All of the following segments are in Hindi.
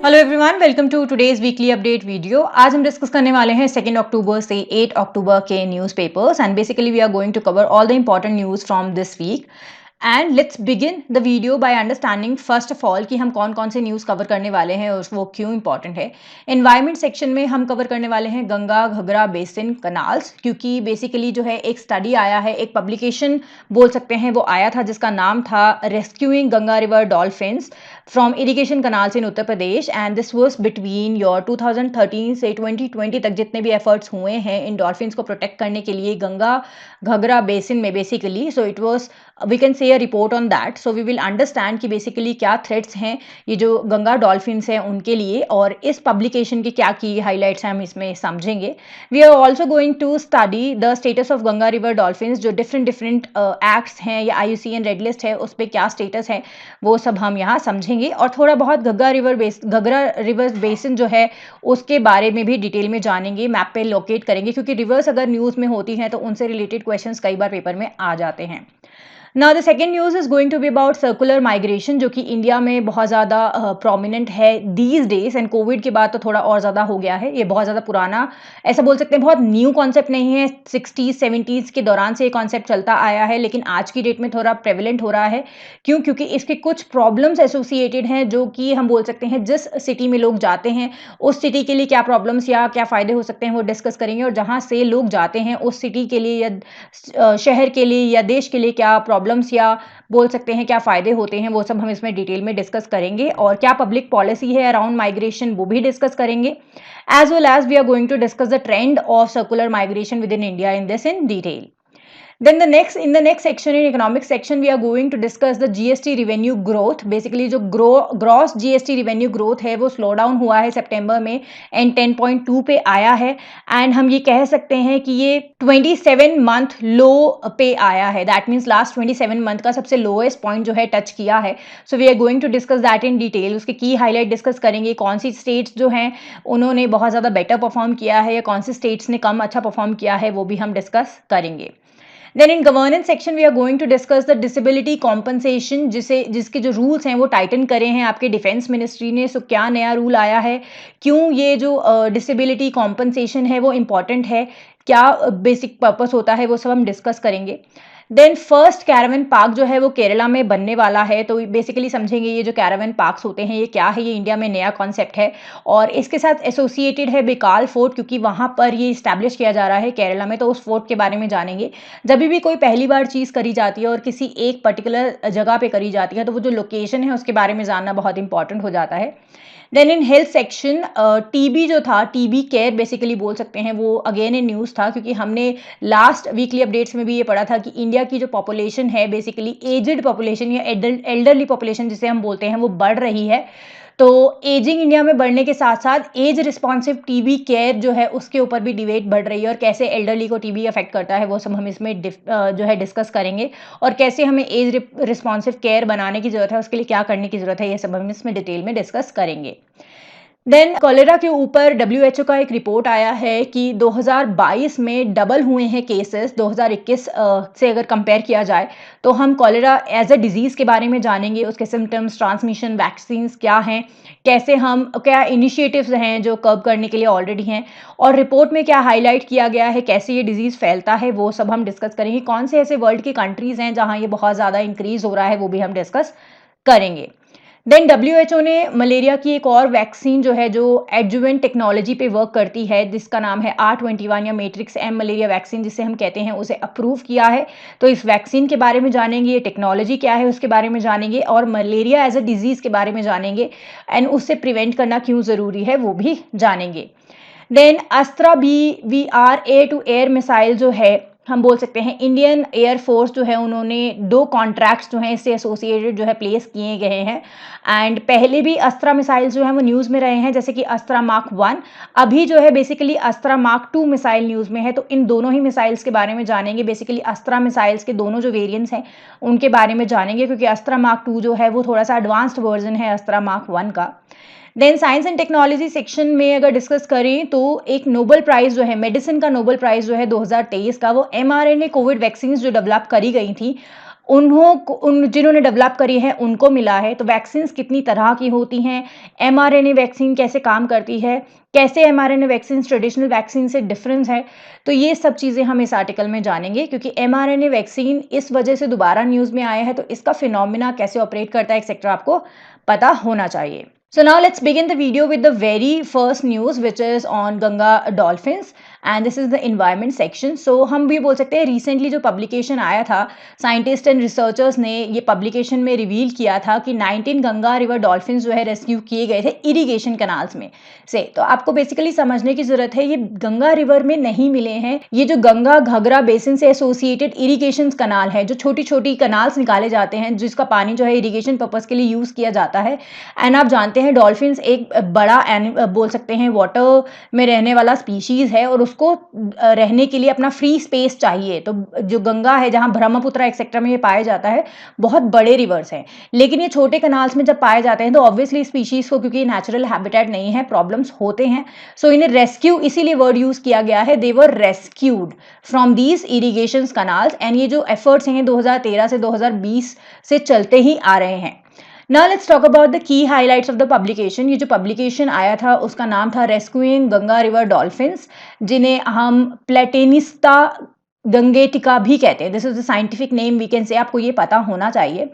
Hello everyone, welcome to today's weekly update video. आज हम डिस्कस करने वाले हैं 2 अक्टूबर से 8 अक्टूबर के newspapers and basically we are going to cover all the important news from this week. And let's begin the video by understanding first of all कि हम कौन कौन से न्यूज़ कवर करने वाले हैं और वो क्यों इंपॉर्टेंट है। एनवायरमेंट सेक्शन में हम कवर करने वाले हैं गंगा घगरा बेसिन कनाल्स, क्योंकि बेसिकली जो है एक स्टडी आया है, एक पब्लिकेशन बोल सकते हैं वो आया था जिसका नाम था rescuing Ganga river dolphins from irrigation canals in Uttar Pradesh and this was between your 2013 से 2020 तक जितने भी एफर्ट्स हुए हैं इन डॉल्फिन्स को प्रोटेक्ट करने के लिए गंगा घगरा बेसिन में basically. So it was we can say a report on that, so we will understand कि बेसिकली क्या थ्रेट्स हैं ये जो गंगा डॉल्फिन्स हैं उनके लिए और इस पब्लिकेशन की क्या की हाईलाइट्स हैं हम इसमें समझेंगे। We are also going to study the status of Ganga river dolphins, जो डिफरेंट डिफरेंट एक्ट्स हैं या IUCN रेड लिस्ट है उस पर क्या स्टेटस है वो सब हम यहाँ समझेंगे और थोड़ा बहुत घगरा रिवर बेसिन जो है उसके बारे में भी डिटेल में जानेंगे, मैप पे लोकेट करेंगे, क्योंकि रिवर्स अगर न्यूज़ में होती हैं तो उनसे रिलेटेड क्वेश्चंस कई बार पेपर में आ जाते हैं। Now the second news is going to be about circular migration, जो कि इंडिया में बहुत ज़्यादा प्रोमिनेंट है दीज डेज एंड कोविड के बाद तो थोड़ा और ज़्यादा हो गया है। ये बहुत ज़्यादा पुराना, ऐसा बोल सकते हैं बहुत न्यू कॉन्सेप्ट नहीं है, 60s 70s के दौरान से ये कॉन्सेप्ट चलता आया है, लेकिन आज की डेट में थोड़ा प्रेवलेंट हो रहा है। क्यों? क्योंकि इसके कुछ प्रॉब्लम्स एसोसिएटेड हैं जो कि हम बोल सकते हैं जिस सिटी में लोग जाते हैं उस सिटी के लिए क्या प्रॉब्लम्स या क्या फ़ायदे हो सकते हैं वो डिस्कस करेंगे, और जहाँ से लोग जाते हैं उस सिटी के लिए या शहर के लिए या देश के लिए क्या प्रॉब्लम्स या बोल सकते हैं क्या फ़ायदे होते हैं, वो सब हम इसमें डिटेल में डिस्कस करेंगे। और क्या पब्लिक पॉलिसी है अराउंड माइग्रेशन वो भी डिस्कस करेंगे, as well as we are going to discuss the trend of circular migration within India in this in detail. Then in the next section, in economic section, we are going to discuss the GST revenue growth. Basically जो gross GST revenue growth है वो स्लो डाउन हुआ है सितंबर में एंड 10.2 पे आया है, एंड हम ये कह सकते हैं कि ये 27 मंथ लो पे आया है। दैट मीन्स लास्ट 27 मंथ का सबसे लोएस्ट पॉइंट जो है टच किया है। So we are going to discuss that in detail. उसके की हाईलाइट डिस्कस करेंगे, कौन सी स्टेट्स जो हैं उन्होंने बहुत ज़्यादा बेटर परफॉर्म किया है या कौन सी स्टेट्स ने कम अच्छा परफॉर्म किया है, वो भी हम डिस्कस करेंगे। Then in governance section we are going to discuss the disability compensation, जिसके जो रूल्स हैं वो टाइटन करे हैं आपके डिफेंस मिनिस्ट्री ने। सो क्या नया रूल आया है, क्यों ये जो डिसेबिलिटी कॉम्पनसेशन है वो इम्पॉर्टेंट है, क्या बेसिक पर्पस होता है, वो सब हम डिस्कस करेंगे। देन फर्स्ट कैरावन पार्क जो है वो केरला में बनने वाला है, तो बेसिकली समझेंगे ये जो कैरावन पार्क्स होते हैं ये क्या है, ये इंडिया में नया कॉन्सेप्ट है और इसके साथ एसोसिएटेड है बेकाल फोर्ट, क्योंकि वहाँ पर ये इस्टेब्लिश किया जा रहा है केरला में, तो उस फोर्ट के बारे में जानेंगे। जब भी कोई पहली बार चीज़ करी जाती है और किसी एक पर्टिकुलर जगह पे करी जाती है तो वो जो लोकेशन है उसके बारे में जानना बहुत इंपॉर्टेंट हो जाता है। Then in health section TB जो था, टीबी केयर बेसिकली बोल सकते हैं, वो अगेन इन न्यूज़ था, क्योंकि हमने लास्ट वीकली अपडेट्स में भी ये पढ़ा था कि इंडिया की जो पॉपुलेशन है बेसिकली एजड पॉपुलेशन या एल्डरली पॉपुलेशन जिसे हम बोलते हैं वो बढ़ रही है। तो एजिंग इंडिया में बढ़ने के साथ साथ एज रिस्पॉन्सिव टीबी केयर जो है उसके ऊपर भी डिबेट बढ़ रही है, और कैसे एल्डरली को टीबी अफेक्ट करता है वो सब हम इसमें जो है डिस्कस करेंगे, और कैसे हमें एज रिस्पॉन्सिव केयर बनाने की ज़रूरत है, उसके लिए क्या करने की ज़रूरत है, ये सब हम इसमें डिटेल में डिस्कस करेंगे। देन कॉलेरा के ऊपर WHO का एक रिपोर्ट आया है कि 2022 में डबल हुए हैं केसेस 2021 से अगर कंपेयर किया जाए, तो हम कॉलेरा एज अ डिजीज़ के बारे में जानेंगे, उसके सिम्टम्स, ट्रांसमिशन, वैक्सीन्स क्या हैं, कैसे हम क्या इनिशिएटिव्स हैं जो कर्ब करने के लिए ऑलरेडी हैं, और रिपोर्ट में क्या हाईलाइट किया गया है, कैसे ये डिजीज़ फैलता है, वो सब हम डिस्कस करेंगे। कौन से ऐसे वर्ल्ड की कंट्रीज़ हैं जहाँ ये बहुत ज़्यादा इंक्रीज़ हो रहा है, वो भी हम डिस्कस करेंगे। देन WHO ने मलेरिया की एक और वैक्सीन जो है जो एडजुवेंट टेक्नोलॉजी पे वर्क करती है जिसका नाम है R21 या मैट्रिक्स M मलेरिया वैक्सीन जिसे हम कहते हैं, उसे अप्रूव किया है। तो इस वैक्सीन के बारे में जानेंगे, ये टेक्नोलॉजी क्या है उसके बारे में जानेंगे, और मलेरिया एज अ डिजीज़ के बारे में जानेंगे, एंड उससे प्रिवेंट करना क्यों ज़रूरी है वो भी जानेंगे। Then Astra BVR air to air missile जो है, हम बोल सकते हैं इंडियन एयरफोर्स जो है उन्होंने 2 कॉन्ट्रैक्ट्स जो हैं इससे एसोसिएटेड जो है प्लेस किए गए हैं, एंड पहले भी अस्त्रा मिसाइल जो है वो न्यूज़ में रहे हैं, जैसे कि अस्त्रा मार्क 1, अभी जो है बेसिकली अस्त्रा मार्क 2 मिसाइल न्यूज़ में है। तो इन दोनों ही मिसाइल्स के बारे में जानेंगे, बेसिकली अस्त्रा मिसाइल्स के दोनों जो वेरिएंट्स हैं उनके बारे में जानेंगे, क्योंकि अस्त्रा मार्क 2 जो है वो थोड़ा सा एडवांस्ड वर्जन है अस्त्रा मार्क 1 का। Then science and technology section में अगर डिस्कस करें तो एक नोबेल प्राइज़ जो है, मेडिसिन का नोबेल प्राइज़ जो है 2023 का, वो mRNA कोविड वैक्सीन जो डेवलप करी गई थी जिन्होंने डेवलप करी है उनको मिला है। तो वैक्सीन कितनी तरह की होती हैं, mRNA वैक्सीन कैसे काम करती है, कैसे mRNA वैक्सीन ट्रेडिशनल वैक्सीन से डिफरेंस है, तो ये सब चीज़ें हम इस आर्टिकल में जानेंगे, क्योंकि mRNA वैक्सीन इस वजह से दोबारा न्यूज़ में आया है, तो इसका फिनोमिना कैसे ऑपरेट करता है एक्सेट्रा आपको पता होना चाहिए। So now let's begin the video with the very first news, which is on Ganga dolphins, and this is the environment section. So हम भी बोल सकते हैं recently जो publication आया था, साइंटिस्ट एंड रिसर्चर्स ने ये पब्लिकेशन में रिवील किया था कि 19 गंगा रिवर डॉल्फिन्स जो है रेस्क्यू किए गए थे इरिगेशन कैनाल्स में से। तो आपको बेसिकली समझने की जरूरत है, ये गंगा रिवर में नहीं मिले हैं, ये जो गंगा घाघरा बेसिन से एसोसिएटेड इरिगेशन कनाल है, जो छोटी छोटी कनाल्स निकाले जाते हैं जिसका पानी जो है इरिगेशन पर्पज के लिए यूज किया जाता है। एंड आप जानते हैं डॉल्फिन्स एक बड़ा बोल सकते हैं वाटर में रहने वाला स्पीशीज है, और उसको रहने के लिए अपना फ्री स्पेस चाहिए। तो जो गंगा है, जहां ब्रह्मपुत्र एक्सेट्रा में ये पाया जाता है, बहुत बड़े रिवर्स हैं, लेकिन ये छोटे कनाल्स में जब पाए जाते हैं तो ऑब्वियसली स्पीशीज को, क्योंकि नेचुरल हैबिटेट नहीं है, प्रॉब्लम्स होते हैं। सो इन्हें रेस्क्यू इसीलिए वर्ड यूज किया गया है, they were rescued from these irrigation canals. And ये जो एफर्ट्स हैं 2013 से 2020 से चलते ही आ रहे हैं। Now let's talk about the key highlights of the publication. ये जो publication आया था उसका नाम था Rescuing Ganga River Dolphins, जिन्हें हम प्लेटेनिस्टा गंगेटिका भी कहते हैं। This is the scientific name we can say, आपको ये पता होना चाहिए।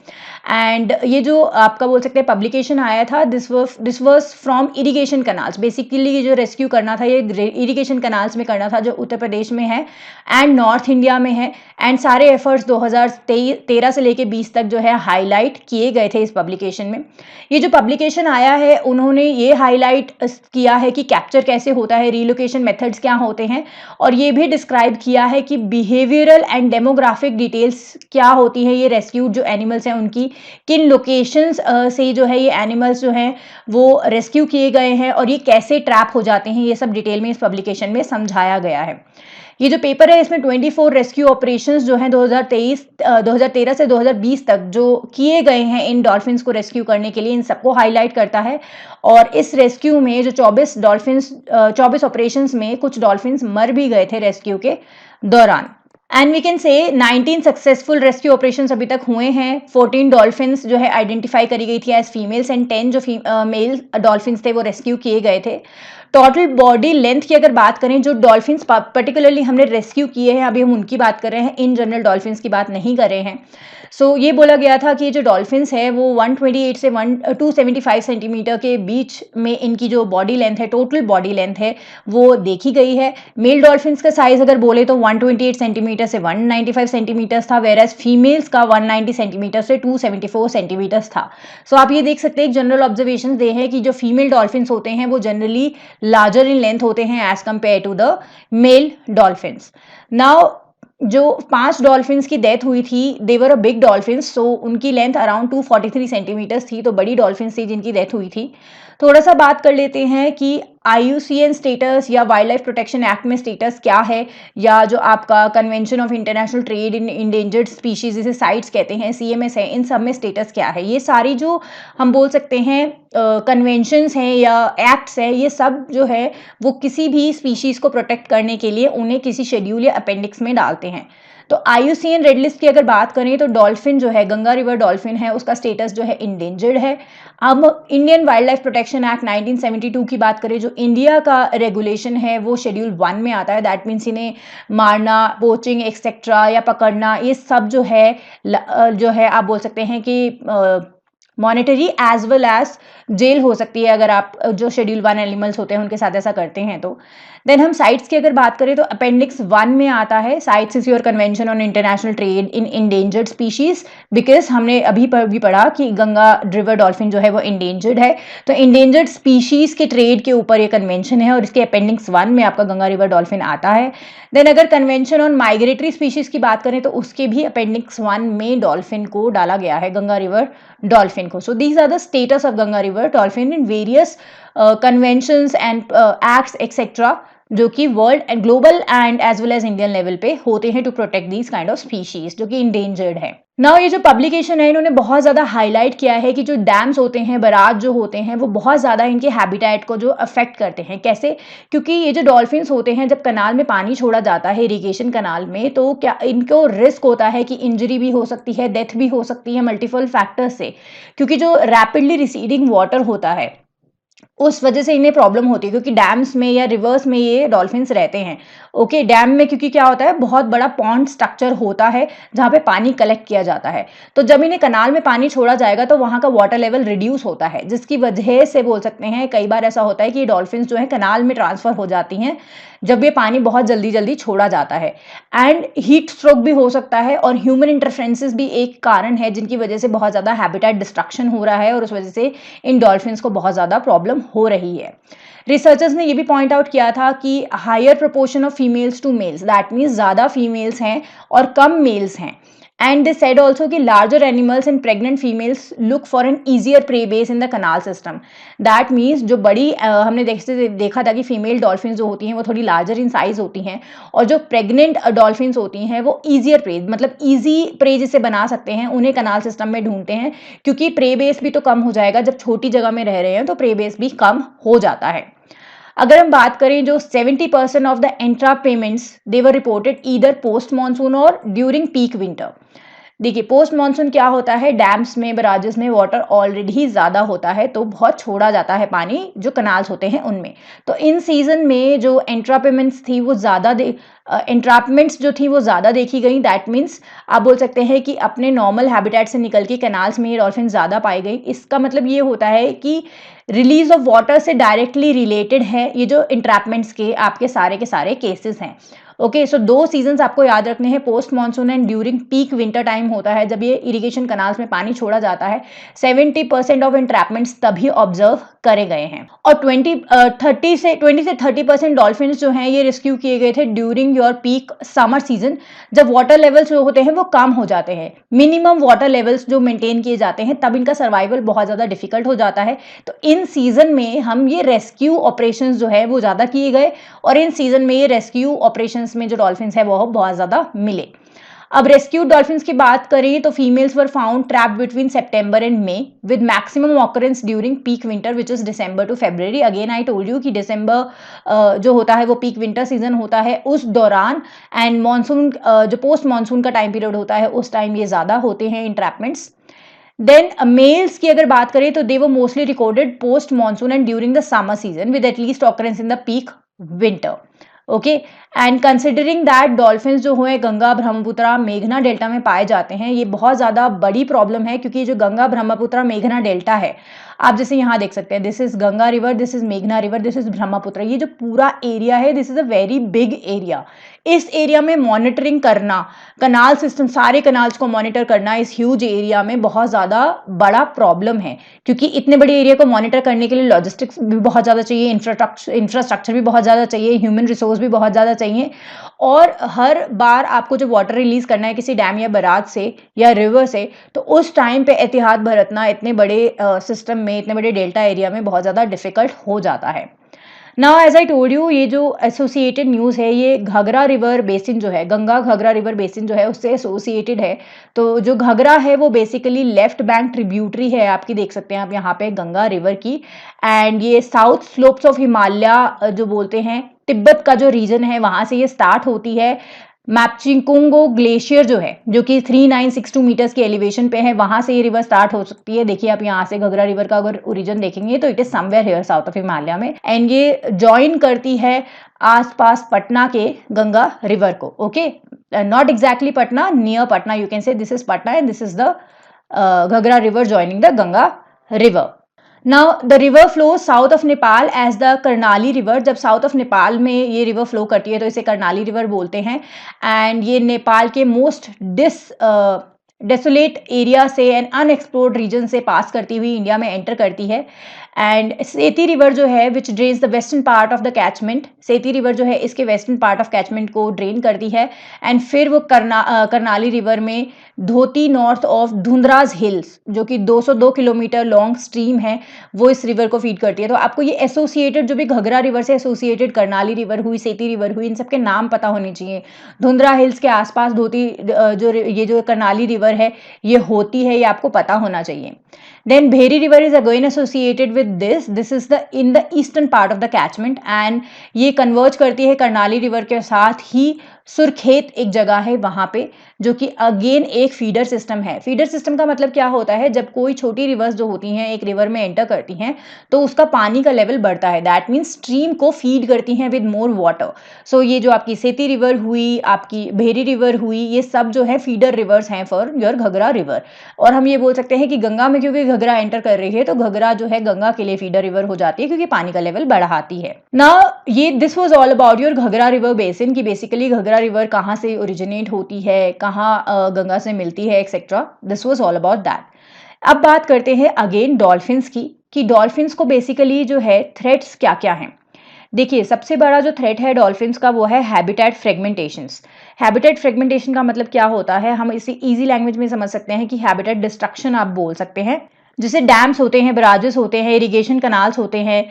एंड ये जो आपका बोल सकते हैं पब्लिकेशन आया था, this was from irrigation canals. Basically ये जो रेस्क्यू करना था ये इरिगेशन कनाल्स में करना था, जो उत्तर प्रदेश में है एंड नॉर्थ इंडिया में है। एंड सारे एफर्ट्स 2013 से लेके 20 तक जो है हाईलाइट किए गए थे इस पब्लिकेशन में। ये जो पब्लिकेशन आया है उन्होंने ये हाईलाइट किया है कि कैप्चर कैसे होता है, रिलोकेशन मेथड्स क्या होते हैं, और ये भी डिस्क्राइब किया है कि बिहेवियरल एंड डेमोग्राफिक डिटेल्स क्या होती है, ये रेस्क्यूड जो एनिमल्स हैं उनकी किन लोकेशंस से जो है ये एनिमल्स जो हैं वो रेस्क्यू किए गए हैं, और ये कैसे ट्रैप हो जाते हैं, ये सब डिटेल में इस पब्लिकेशन में समझाया गया है। ये जो पेपर है इसमें 24 रेस्क्यू ऑपरेशंस जो हैं 2013 से 2020 तक जो किए गए हैं इन डॉल्फिन्स को रेस्क्यू करने के लिए, इन सबको हाईलाइट करता है। और इस रेस्क्यू में जो 24 ऑपरेशंस में कुछ डॉल्फिन्स मर भी गए थे रेस्क्यू के दौरान। एंड वी कैन से 19 सक्सेसफुल रेस्क्यू ऑपरेशंस अभी तक हुए हैं। 14 डॉल्फिन्स जो है आइडेंटिफाई करी गई थी एज फीमेल्स, एंड 10 जो मेल डॉल्फिन्स थे वो रेस्क्यू किए गए थे। टोटल बॉडी लेंथ की अगर बात करें, जो डॉल्फिन्स पर्टिकुलरली हमने रेस्क्यू किए हैं, अभी हम उनकी बात कर रहे हैं, इन जनरल डॉल्फिन्स की बात नहीं कर रहे हैं। सो ये बोला गया था कि जो डॉल्फिन्स है वो 128 से 275 सेंटीमीटर के बीच में इनकी जो बॉडी लेंथ है, टोटल बॉडी लेंथ है, वो देखी गई है। मेल डॉल्फिन्स का साइज अगर बोले तो 128 सेंटीमीटर से 195 सेंटीमीटर था, वेरएज फीमेल्स का 190 सेंटीमीटर से 274 सेंटीमीटर था। सो आप ये देख सकते हैं, एक जनरल ऑब्जर्वेशन दे है कि जो फीमेल डॉल्फिन्स होते हैं वो जनरली लार्जर इन लेंथ होते हैं as compared to the male dolphins. Now जो 5 डॉल्फिन्स की डेथ हुई थी, दे वर अ बिग डॉल्फिन्स, सो उनकी लेंथ अराउंड 243 सेंटीमीटर थी, तो बड़ी डॉल्फिन्स थी जिनकी डेथ हुई थी। थोड़ा सा बात कर लेते हैं कि IUCN स्टेटस या वाइल्ड लाइफ प्रोटेक्शन एक्ट में स्टेटस क्या है, या जो आपका convention of international trade in endangered species जिसे साइट्स कहते हैं, CMS है, इन सब में स्टेटस क्या है। ये सारी जो हम बोल सकते हैं कन्वेंशंस हैं या एक्ट्स हैं, ये सब जो है वो किसी भी स्पीशीज को प्रोटेक्ट करने के लिए उन्हें किसी शेड्यूल या अपेंडिक्स में डालते हैं। तो IUCN रेड लिस्ट की अगर बात करें तो डॉल्फिन जो है, गंगा रिवर डॉल्फिन है, उसका स्टेटस जो है इंडेंजर्ड है। अब Indian wild life protection act 1972 की बात करें, जो इंडिया का रेगुलेशन है वो शेड्यूल 1 में आता है। दैट मीन्स इन्हें मारना, पोचिंग एक्सेट्रा या पकड़ना, ये सब जो है आप बोल सकते हैं कि monetary as well as jail हो सकती है अगर आप जो शेड्यूल 1 एनिमल्स होते हैं उनके साथ ऐसा करते हैं तो। देन हम साइट्स की अगर बात करें तो अपेंडिक्स 1 में आता है, sites is your convention on international trade in endangered species, because हमने अभी भी पढ़ा कि गंगा रिवर डॉल्फिन जो है वो इंडेंजर्ड है, तो इंडेंजर्ड स्पीशीज के ट्रेड के ऊपर ये कन्वेंशन है और इसके अपेंडिक्स 1 में आपका गंगा रिवर डॉल्फिन आता है। देन अगर कन्वेंशन ऑन माइग्रेटरी स्पीशीज की बात करें तो उसके भी अपेंडिक्स 1 में डॉल्फिन को डाला गया है, गंगा रिवर डॉल्फिन को। So these are the status of Ganga river dolphin in various conventions and acts etc जो कि world and global and as well as Indian level पे होते हैं to protect these kind of species जो कि इंडेंजर्ड है। नाउ ये जो पब्लिकेशन है इन्होंने बहुत ज़्यादा हाईलाइट किया है कि जो डैम्स होते हैं, बराज जो होते हैं, वो बहुत ज़्यादा इनके हैबिटेट को जो अफेक्ट करते हैं। कैसे? क्योंकि ये जो डॉल्फिन्स होते हैं जब कनाल में पानी छोड़ा जाता है इरिगेशन कनाल में, तो क्या इनको रिस्क होता है कि इंजरी भी हो सकती है, डेथ भी हो सकती है मल्टीपल फैक्टर्स से, क्योंकि जो रैपिडली रिसीडिंग वाटर होता है उस वजह से इन्हें प्रॉब्लम होती है, क्योंकि डैम्स में या रिवर्स में ये डॉल्फिन्स रहते हैं। ओके, डैम में क्योंकि क्या होता है, बहुत बड़ा पॉन्ड स्ट्रक्चर होता है जहाँ पे पानी कलेक्ट किया जाता है, तो जब इन्हें कनाल में पानी छोड़ा जाएगा तो वहाँ का वाटर लेवल रिड्यूस होता है, जिसकी वजह से बोल सकते हैं कई बार ऐसा होता है कि ये डॉल्फिन्स जो है कनाल में ट्रांसफर हो जाती हैं जब ये पानी बहुत जल्दी जल्दी छोड़ा जाता है। एंड हीट स्ट्रोक भी हो सकता है, और ह्यूमन इंटरफेरेंसेस भी एक कारण है जिनकी वजह से बहुत ज़्यादा हैबिटेट डिस्ट्रक्शन हो रहा है, और उस वजह से इन डॉल्फिन्स को बहुत ज़्यादा प्रॉब्लम हो रही है। रिसर्चर्स ने ये भी पॉइंट आउट किया था कि higher proportion of females to males, that means ज़्यादा फीमेल्स हैं और कम मेल्स हैं। एंड दे सेड ऑल्सो कि larger animals and pregnant females look for an easier prey base in the canal system. That means जो बड़ी हमने देखा था कि फीमेल डॉल्फिन जो होती हैं वो थोड़ी लार्जर इन साइज होती हैं, और जो प्रेग्नेंट डॉल्फिन्स होती हैं वो ईजियर प्रे, मतलब ईजी प्रे जिसे बना सकते हैं, उन्हें कनाल सिस्टम में ढूंढते हैं, क्योंकि प्रे बेस भी तो कम हो जाएगा। जब छोटी जगह में रह रहे हैं तो प्रे बेस भी कम हो जाता है। अगर हम बात करें, जो 70% of the entrapments they were reported either post monsoon और ड्यूरिंग पीक विंटर। देखिए, पोस्ट मानसून क्या होता है, डैम्स में, बराजेस में वाटर ऑलरेडी ज़्यादा होता है तो बहुत छोड़ा जाता है पानी जो कनाल्स होते हैं उनमें। तो इन सीजन में जो एंट्रापमेंट्स थी वो ज़्यादा एंट्रापमेंट्स जो थी वो ज़्यादा देखी गई। दैट मीन्स आप बोल सकते हैं कि अपने नॉर्मल हैबिटेट से निकल के कैनाल्स में ये डॉल्फिन ज़्यादा पाई गई। इसका मतलब ये होता है कि रिलीज ऑफ वाटर से डायरेक्टली रिलेटेड है ये जो इंट्रैपमेंट्स के सारे केसेस हैं। ओके, सो दो सीजन्स आपको याद रखने हैं, post monsoon and during peak winter time होता है जब ये इरिगेशन कनाल्स में पानी छोड़ा जाता है। 70% ऑफ इंट्रैपमेंट्स तभी ऑब्जर्व करे गए हैं, और 20 से 30% डॉल्फिन जो हैं ये रेस्क्यू किए गए थे during your peak summer season, जब वाटर लेवल्स जो होते हैं वो कम हो जाते हैं, मिनिमम वाटर लेवल्स जो मेंटेन किए जाते हैं, तब इनका सर्वाइवल बहुत ज़्यादा डिफिकल्ट हो जाता है। तो इन सीजन में हम ये रेस्क्यू ऑपरेशंस जो है वो ज़्यादा किए गए, और इन सीजन में ये रेस्क्यू ऑपरेशंस में जो डॉल्फिन्स है वो बहुत ज़्यादा मिले। अब रेस्क्यूड डॉल्फिन्स की बात करें तो females were found trapped between September and May with maximum occurrence during peak winter which is December to February. Again I told you कि दिसंबर जो होता है वो पीक विंटर सीजन होता है उस दौरान, एंड मानसून जो पोस्ट मानसून का टाइम पीरियड होता है उस टाइम ये ज़्यादा होते हैं इंट्रैपमेंट्स। देन मेल्स की अगर बात करें तो they were mostly recorded post monsoon and during the summer season with at least occurrence in the peak winter. Okay, and considering that dolphins जो हुए गंगा, ब्रह्मपुत्रा, मेघना डेल्टा में पाए जाते हैं, ये बहुत ज़्यादा बड़ी प्रॉब्लम है, क्योंकि जो गंगा, ब्रह्मपुत्रा, मेघना डेल्टा है, आप जैसे यहाँ देख सकते हैं, this is Ganga river, this is मेघना रिवर, दिस इज ब्रह्मपुत्र, ये जो पूरा एरिया है this is a very big area. इस एरिया में मॉनिटरिंग करना, कनाल सिस्टम, सारे कनाल्स को मॉनिटर करना इस ह्यूज एरिया में बहुत ज़्यादा बड़ा प्रॉब्लम है, क्योंकि इतने बड़े एरिया को मॉनिटर करने के लिए लॉजिस्टिक्स भी बहुत ज़्यादा चाहिए, इंफ्रास्ट्रक्चर भी बहुत ज़्यादा चाहिए, ह्यूमन रिसोर्स भी बहुत ज़्यादा चाहिए, और हर बार आपको जब वाटर रिलीज करना है किसी डैम या बराज से या रिवर से, तो उस टाइम पे एहतियात बरतना इतने बड़े सिस्टम में, इतने बड़े डेल्टा एरिया में बहुत ज़्यादा डिफिकल्ट हो जाता है। Now as I told you, ये जो एसोसिएटेड न्यूज़ है ये घाघरा रिवर बेसिन जो है, गंगा घाघरा रिवर बेसिन जो है उससे एसोसिएटेड है। तो जो घाघरा है वो बेसिकली लेफ्ट बैंक ट्रिब्यूटरी है, आपकी देख सकते हैं आप यहाँ पे गंगा रिवर की, एंड ये साउथ स्लोप्स ऑफ हिमालय जो बोलते हैं, तिब्बत का जो रीजन है वहां से ये स्टार्ट होती है। मैपचिंगोंगो ग्लेशियर जो है, जो कि 3962 मीटर्स के एलिवेशन पे है, वहां से ये रिवर स्टार्ट हो सकती है। देखिए आप यहाँ से घाघरा रिवर का अगर ओरिजिन देखेंगे तो it is somewhere here south of Himalaya में, एंड ये ज्वाइन करती है आसपास पटना के गंगा रिवर को। Okay, not exactly Patna, near Patna, you can say this is Patna and this is the Ghaghara river joining the Ganga river. Now the river flow south of Nepal as the Karnali river. जब साउथ ऑफ नेपाल में ये रिवर फ्लो करती है तो इसे करनाली रिवर बोलते हैं, एंड ये नेपाल के मोस्ट डेसोलेट एरिया से एंड अनएक्सप्लोर्ड रीजन से पास करती हुई इंडिया में एंटर करती है। एंड सेती रिवर जो है which drains the western part of the catchment, Seti river जो है इसके वेस्टर्न पार्ट ऑफ कैचमेंट को ड्रेन करती है, एंड फिर वो करनाली रिवर में Doti north of Dhundhraj hills, जो कि 202 किलोमीटर लॉन्ग स्ट्रीम है, वो इस रिवर को फीड करती है। तो आपको ये एसोसिएटेड जो भी घघरा रिवर से एसोसिएटेड कर्नाली रिवर हुई, सेती रिवर हुई, इन सबके नाम पता होने चाहिए। धुंधरा हिल्स के आसपास धोती ये जो कर्नाली रिवर है ये होती है, ये आपको पता होना चाहिए। Then Bheri river is again associated with this. This is the in the eastern part of the catchment and ये कन्वर्ज करती है कर्नाली रिवर के साथ ही सुरखेत एक जगह है वहां पे, जो कि अगेन एक फीडर सिस्टम है। फीडर सिस्टम का मतलब क्या होता है, जब कोई छोटी रिवर्स जो होती हैं एक रिवर में एंटर करती हैं तो उसका पानी का लेवल बढ़ता है, दैट मीन्स स्ट्रीम को फीड करती हैं विद मोर वाटर। सो ये जो आपकी सेती रिवर हुई, आपकी भेरी रिवर हुई, ये सब जो है फीडर रिवर्स हैं फॉर योर घघरा रिवर। और हम ये बोल सकते हैं कि गंगा में क्योंकि घघरा एंटर कर रही है तो घघरा जो है गंगा के लिए फीडर रिवर हो जाती है क्योंकि पानी का लेवल बढ़ाती है ना। ये this was all about your ghagra river basin, की बेसिकली घघरा रिवर कहाँ से ओरिजिनेट होती है, कहाँ गंगा से मिलती है, etcetera. This was all about that. अब बात करते हैं अगेन डॉल्फिन्स की, कि डॉल्फिन्स को बेसिकली जो है थ्रेट्स क्या क्या हैं। देखिए सबसे बड़ा जो थ्रेट है डॉल्फिन्स का वो है हैबिटेट फ्रेगमेंटेशंस। हैबिटेट फ्रेगमेंटेशन का मतलब क्या होता है, हम इसे इजी लैंग्वेज में समझ सकते हैं कि हैबिटेट डिस्ट्रक्शन आप बोल सकते हैं। जैसे डैम्स होते हैं, बराजेस होते हैं, इरिगेशन कनाल्स होते हैं,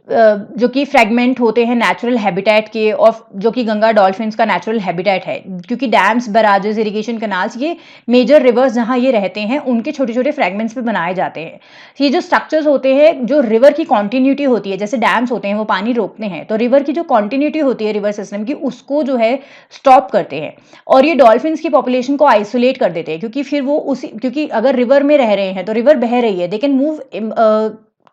जो कि फ्रेगमेंट होते हैं नेचुरल हैबिटेट के, और जो कि गंगा डॉल्फिन्स का नेचुरल हैबिटेट है, क्योंकि डैम्स, बराजेस, इरिगेशन कनाल्स ये मेजर रिवर्स जहां ये रहते हैं उनके छोटे छोटे फ्रेगमेंट्स पे बनाए जाते हैं। ये जो स्ट्रक्चर्स होते हैं, जो रिवर की कॉन्टिन्यूटी होती है, जैसे डैम्स होते हैं वो पानी रोकते हैं, तो रिवर की जो कॉन्टिन्यूटी होती है रिवर सिस्टम की उसको जो है स्टॉप करते हैं, और ये डॉल्फिन्स की पॉपुलेशन को आइसोलेट कर देते हैं, क्योंकि फिर वो उसी, क्योंकि अगर रिवर में रह रहे हैं तो रिवर बह रही है, they can move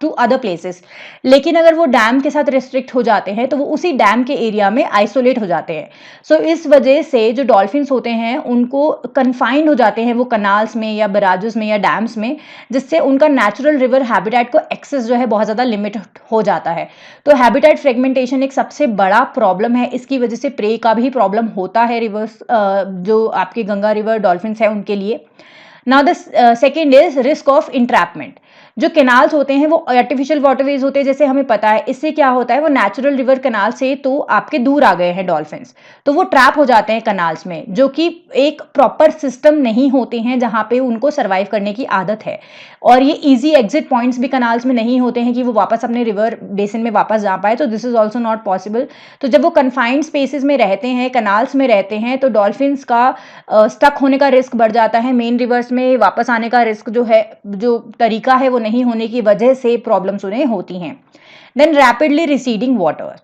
to other places, लेकिन अगर वो डैम के साथ रिस्ट्रिक्ट हो जाते हैं तो वो उसी डैम के एरिया में आइसोलेट हो जाते हैं। सो इस वजह से जो डॉल्फिन्स होते हैं उनको कन्फाइंड हो जाते हैं वो कनाल्स में या बराजेस में या डैम्स में, जिससे उनका नेचुरल रिवर हैबिटेट को एक्सेस जो है बहुत ज़्यादा लिमिट हो जाता है। तो हैबिटेट फ्रेगमेंटेशन एक सबसे बड़ा प्रॉब्लम है, इसकी वजह से प्रे का भी प्रॉब्लम होता है रिवर्स, जो आपके गंगा रिवर डॉल्फिन्स है उनके लिए। Now the second is risk of entrapment. जो कैनाल्स होते हैं वो आर्टिफिशियल वाटरवेज होते हैं, जैसे हमें पता है, इससे क्या होता है, वो नेचुरल रिवर कैनाल से तो आपके दूर आ गए हैं डॉल्फिन्स, तो वो ट्रैप हो जाते हैं कैनाल्स में, जो कि एक प्रॉपर सिस्टम नहीं होते हैं जहां पे उनको सर्वाइव करने की आदत है। और ये इजी एग्जिट पॉइंट्स भी कैनाल्स में नहीं होते हैं कि वो वापस अपने रिवर बेसिन में वापस जा पाए, तो this is also not possible. तो जब वो कन्फाइंड स्पेसेस में रहते हैं, कैनाल्स में रहते हैं, तो डॉल्फिन्स का स्टक होने का रिस्क बढ़ जाता है, मेन रिवर्स में वापस आने का रिस्क जो है, जो तरीका है वो नहीं होने की वजह से प्रॉब्लम्स उन्हें होती हैं। Then rapidly receding water.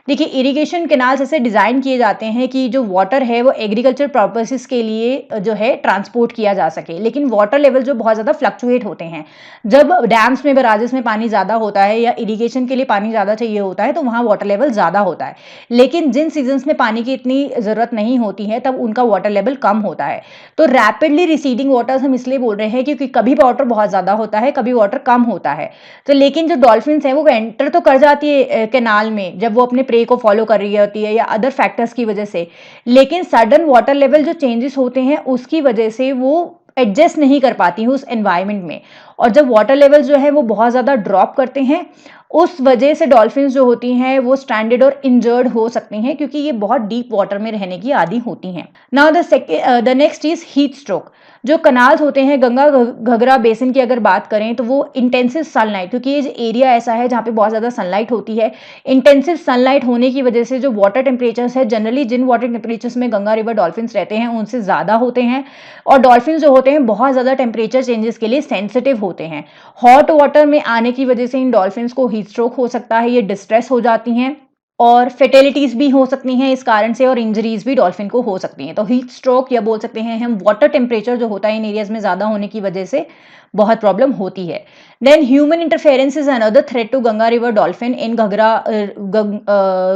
देखिए इरिगेशन कैनाल्स ऐसे डिजाइन किए जाते हैं कि जो वाटर है वो एग्रीकल्चर पर्पसेस के लिए जो है ट्रांसपोर्ट किया जा सके, लेकिन वाटर लेवल जो बहुत ज़्यादा फ्लक्चुएट होते हैं, जब डैम्स में, बराजेस में पानी ज़्यादा होता है या इरिगेशन के लिए पानी ज़्यादा चाहिए होता है तो वहाँ वाटर लेवल ज़्यादा होता है, लेकिन जिन सीजन्स में पानी की इतनी ज़रूरत नहीं होती है तब उनका वाटर लेवल कम होता है। तो रैपिडली रिसीडिंग वाटर्स हम इसलिए बोल रहे हैं क्योंकि कभी वाटर बहुत ज़्यादा होता है, कभी वाटर कम होता है। तो लेकिन जो डॉल्फिन्स हैं वो एंटर तो कर जाती है कैनाल में जब वो अपने प्रे को फॉलो कर रही होती है या अदर फैक्टर्स की वजह से, लेकिन सडन वाटर लेवल जो चेंजेस होते हैं उसकी वजह से वो एडजस्ट नहीं कर पाती हैं उस एनवायरनमेंट में, और जब वाटर लेवल जो है वो बहुत ज़्यादा ड्रॉप करते हैं उस वजह से डॉल्फिन्स जो होती हैं वो स्ट्रैंडेड और इंजर्ड हो सकती हैं, क्योंकि ये बहुत डीप वाटर में रहने की आदी होती हैं। Now the next is heat stroke. जो कनाल्स होते हैं गंगा घघरा बेसिन की अगर बात करें तो वो इंटेंसिव सनलाइट, क्योंकि ये एरिया ऐसा है जहाँ पे बहुत ज़्यादा सनलाइट होती है, इंटेंसिव सनलाइट होने की वजह से जो वाटर टेम्परेचर्स है जनरली जिन वाटर टेम्परेचर्स में गंगा रिवर डॉल्फिन्स रहते हैं उनसे ज़्यादा होते हैं, और डॉल्फिन्स जो होते हैं बहुत ज़्यादा टेम्परेचर चेंजेस के लिए सेंसिटिव होते हैं। हॉट वाटर में आने की वजह से इन डॉल्फिन्स को हीट स्ट्रोक हो सकता है, ये डिस्ट्रेस हो जाती हैं और फेटेलिटीज भी हो सकती हैं इस कारण से, और इंजरीज भी डॉल्फिन को हो सकती हैं। तो हीट स्ट्रोक या बोल सकते हैं हम वाटर टेम्परेचर जो होता है इन एरियाज में ज़्यादा होने की वजह से बहुत प्रॉब्लम होती है। Then human interference is another threat to Ganga river dolphin in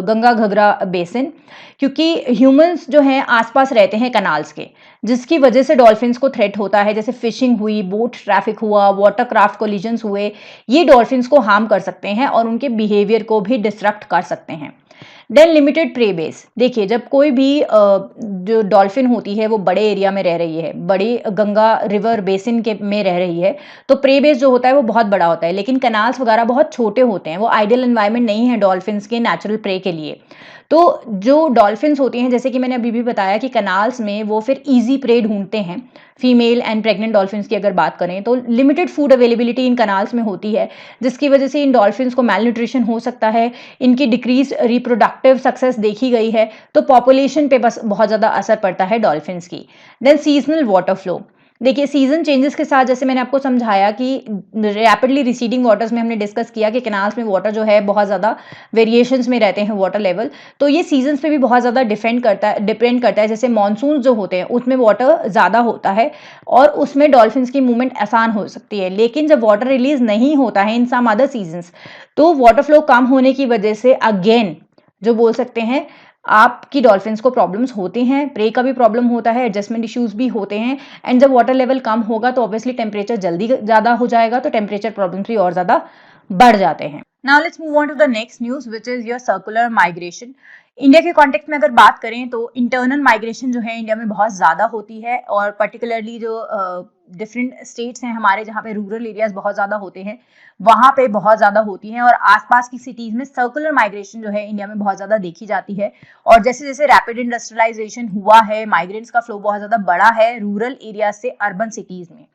Ganga घगरा बेसिन, क्योंकि ह्यूमंस जो हैं आसपास रहते हैं कनाल्स के, जिसकी वजह से डॉल्फिन्स को थ्रेट होता है, जैसे फिशिंग हुई, बोट ट्रैफिक हुआ, वाटर क्राफ्ट कोलिजन्स हुए, ये डॉल्फिन्स को हार्म कर सकते हैं और उनके बिहेवियर को भी डिस्ट्रक्ट कर सकते हैं। Then limited prey base. देखिए जब कोई भी जो डॉल्फिन होती है वो बड़े एरिया में रह रही है, बड़े गंगा रिवर बेसिन के में रह रही है, तो प्रे बेस जो होता है वो बहुत बड़ा होता है, लेकिन कैनाल्स वगैरह बहुत छोटे होते हैं, वो आइडियल एनवायरनमेंट नहीं है डॉल्फिन्स के नेचुरल प्रे के लिए। तो जो डॉल्फिन्स होती हैं, जैसे कि मैंने अभी भी बताया कि कनाल्स में वो फिर ईजी प्रे ढूंढते हैं। फीमेल एंड प्रेग्नेंट डॉल्फिन्स की अगर बात करें तो लिमिटेड फूड अवेलेबिलिटी इन कनाल्स में होती है, जिसकी वजह से इन डॉल्फिन्स को मैलन्यूट्रिशन हो सकता है। इनकी डिक्रीज रिप्रोडक्टिव सक्सेस देखी गई है, तो पॉपुलेशन पे बस बहुत ज़्यादा असर पड़ता है डॉल्फिन्स की। देन सीजनल वाटर फ्लो, देखिए सीजन चेंजेस के साथ, जैसे मैंने आपको समझाया कि रैपिडली रिसीडिंग वाटर्स में हमने डिस्कस किया कि कैनाल्स में वाटर जो है बहुत ज़्यादा वेरिएशंस में रहते हैं वाटर लेवल, तो ये सीजन्स पे भी बहुत ज़्यादा डिपेंड करता है। जैसे मानसून जो होते हैं उसमें वाटर ज़्यादा होता है और उसमें डॉल्फिन्स की मूवमेंट आसान हो सकती है, लेकिन जब वाटर रिलीज नहीं होता है इन सम अदर सीजन्स, तो वाटर फ्लो कम होने की वजह से अगेन जो बोल सकते हैं आपकी डॉल्फिन्स को प्रॉब्लम्स होती हैं, प्रे का भी प्रॉब्लम होता है, एडजस्टमेंट इश्यूज भी होते हैं। एंड जब वाटर लेवल कम होगा तो ऑब्वियसली टेम्परेचर जल्दी ज़्यादा हो जाएगा, तो टेम्परेचर प्रॉब्लम्स भी और ज़्यादा बढ़ जाते हैं। Now let's move on to the next news which is your circular migration. India के कॉन्टेक्स्ट में अगर बात करें तो इंटरनल माइग्रेशन जो है इंडिया में बहुत ज़्यादा होती है, और पर्टिकुलरली जो डिफरेंट स्टेट्स हैं हमारे जहाँ पे रूरल एरियाज बहुत ज़्यादा होते हैं वहाँ पे बहुत ज़्यादा होती हैं, और आसपास की सिटीज़ में सर्कुलर माइग्रेशन जो है इंडिया में बहुत ज़्यादा देखी जाती है। और जैसे जैसे रैपिड इंडस्ट्रियलाइजेशन हुआ है, माइग्रेंट्स का फ्लो बहुत ज़्यादा बढ़ा है रूरल एरिया से अर्बन सिटीज़ में।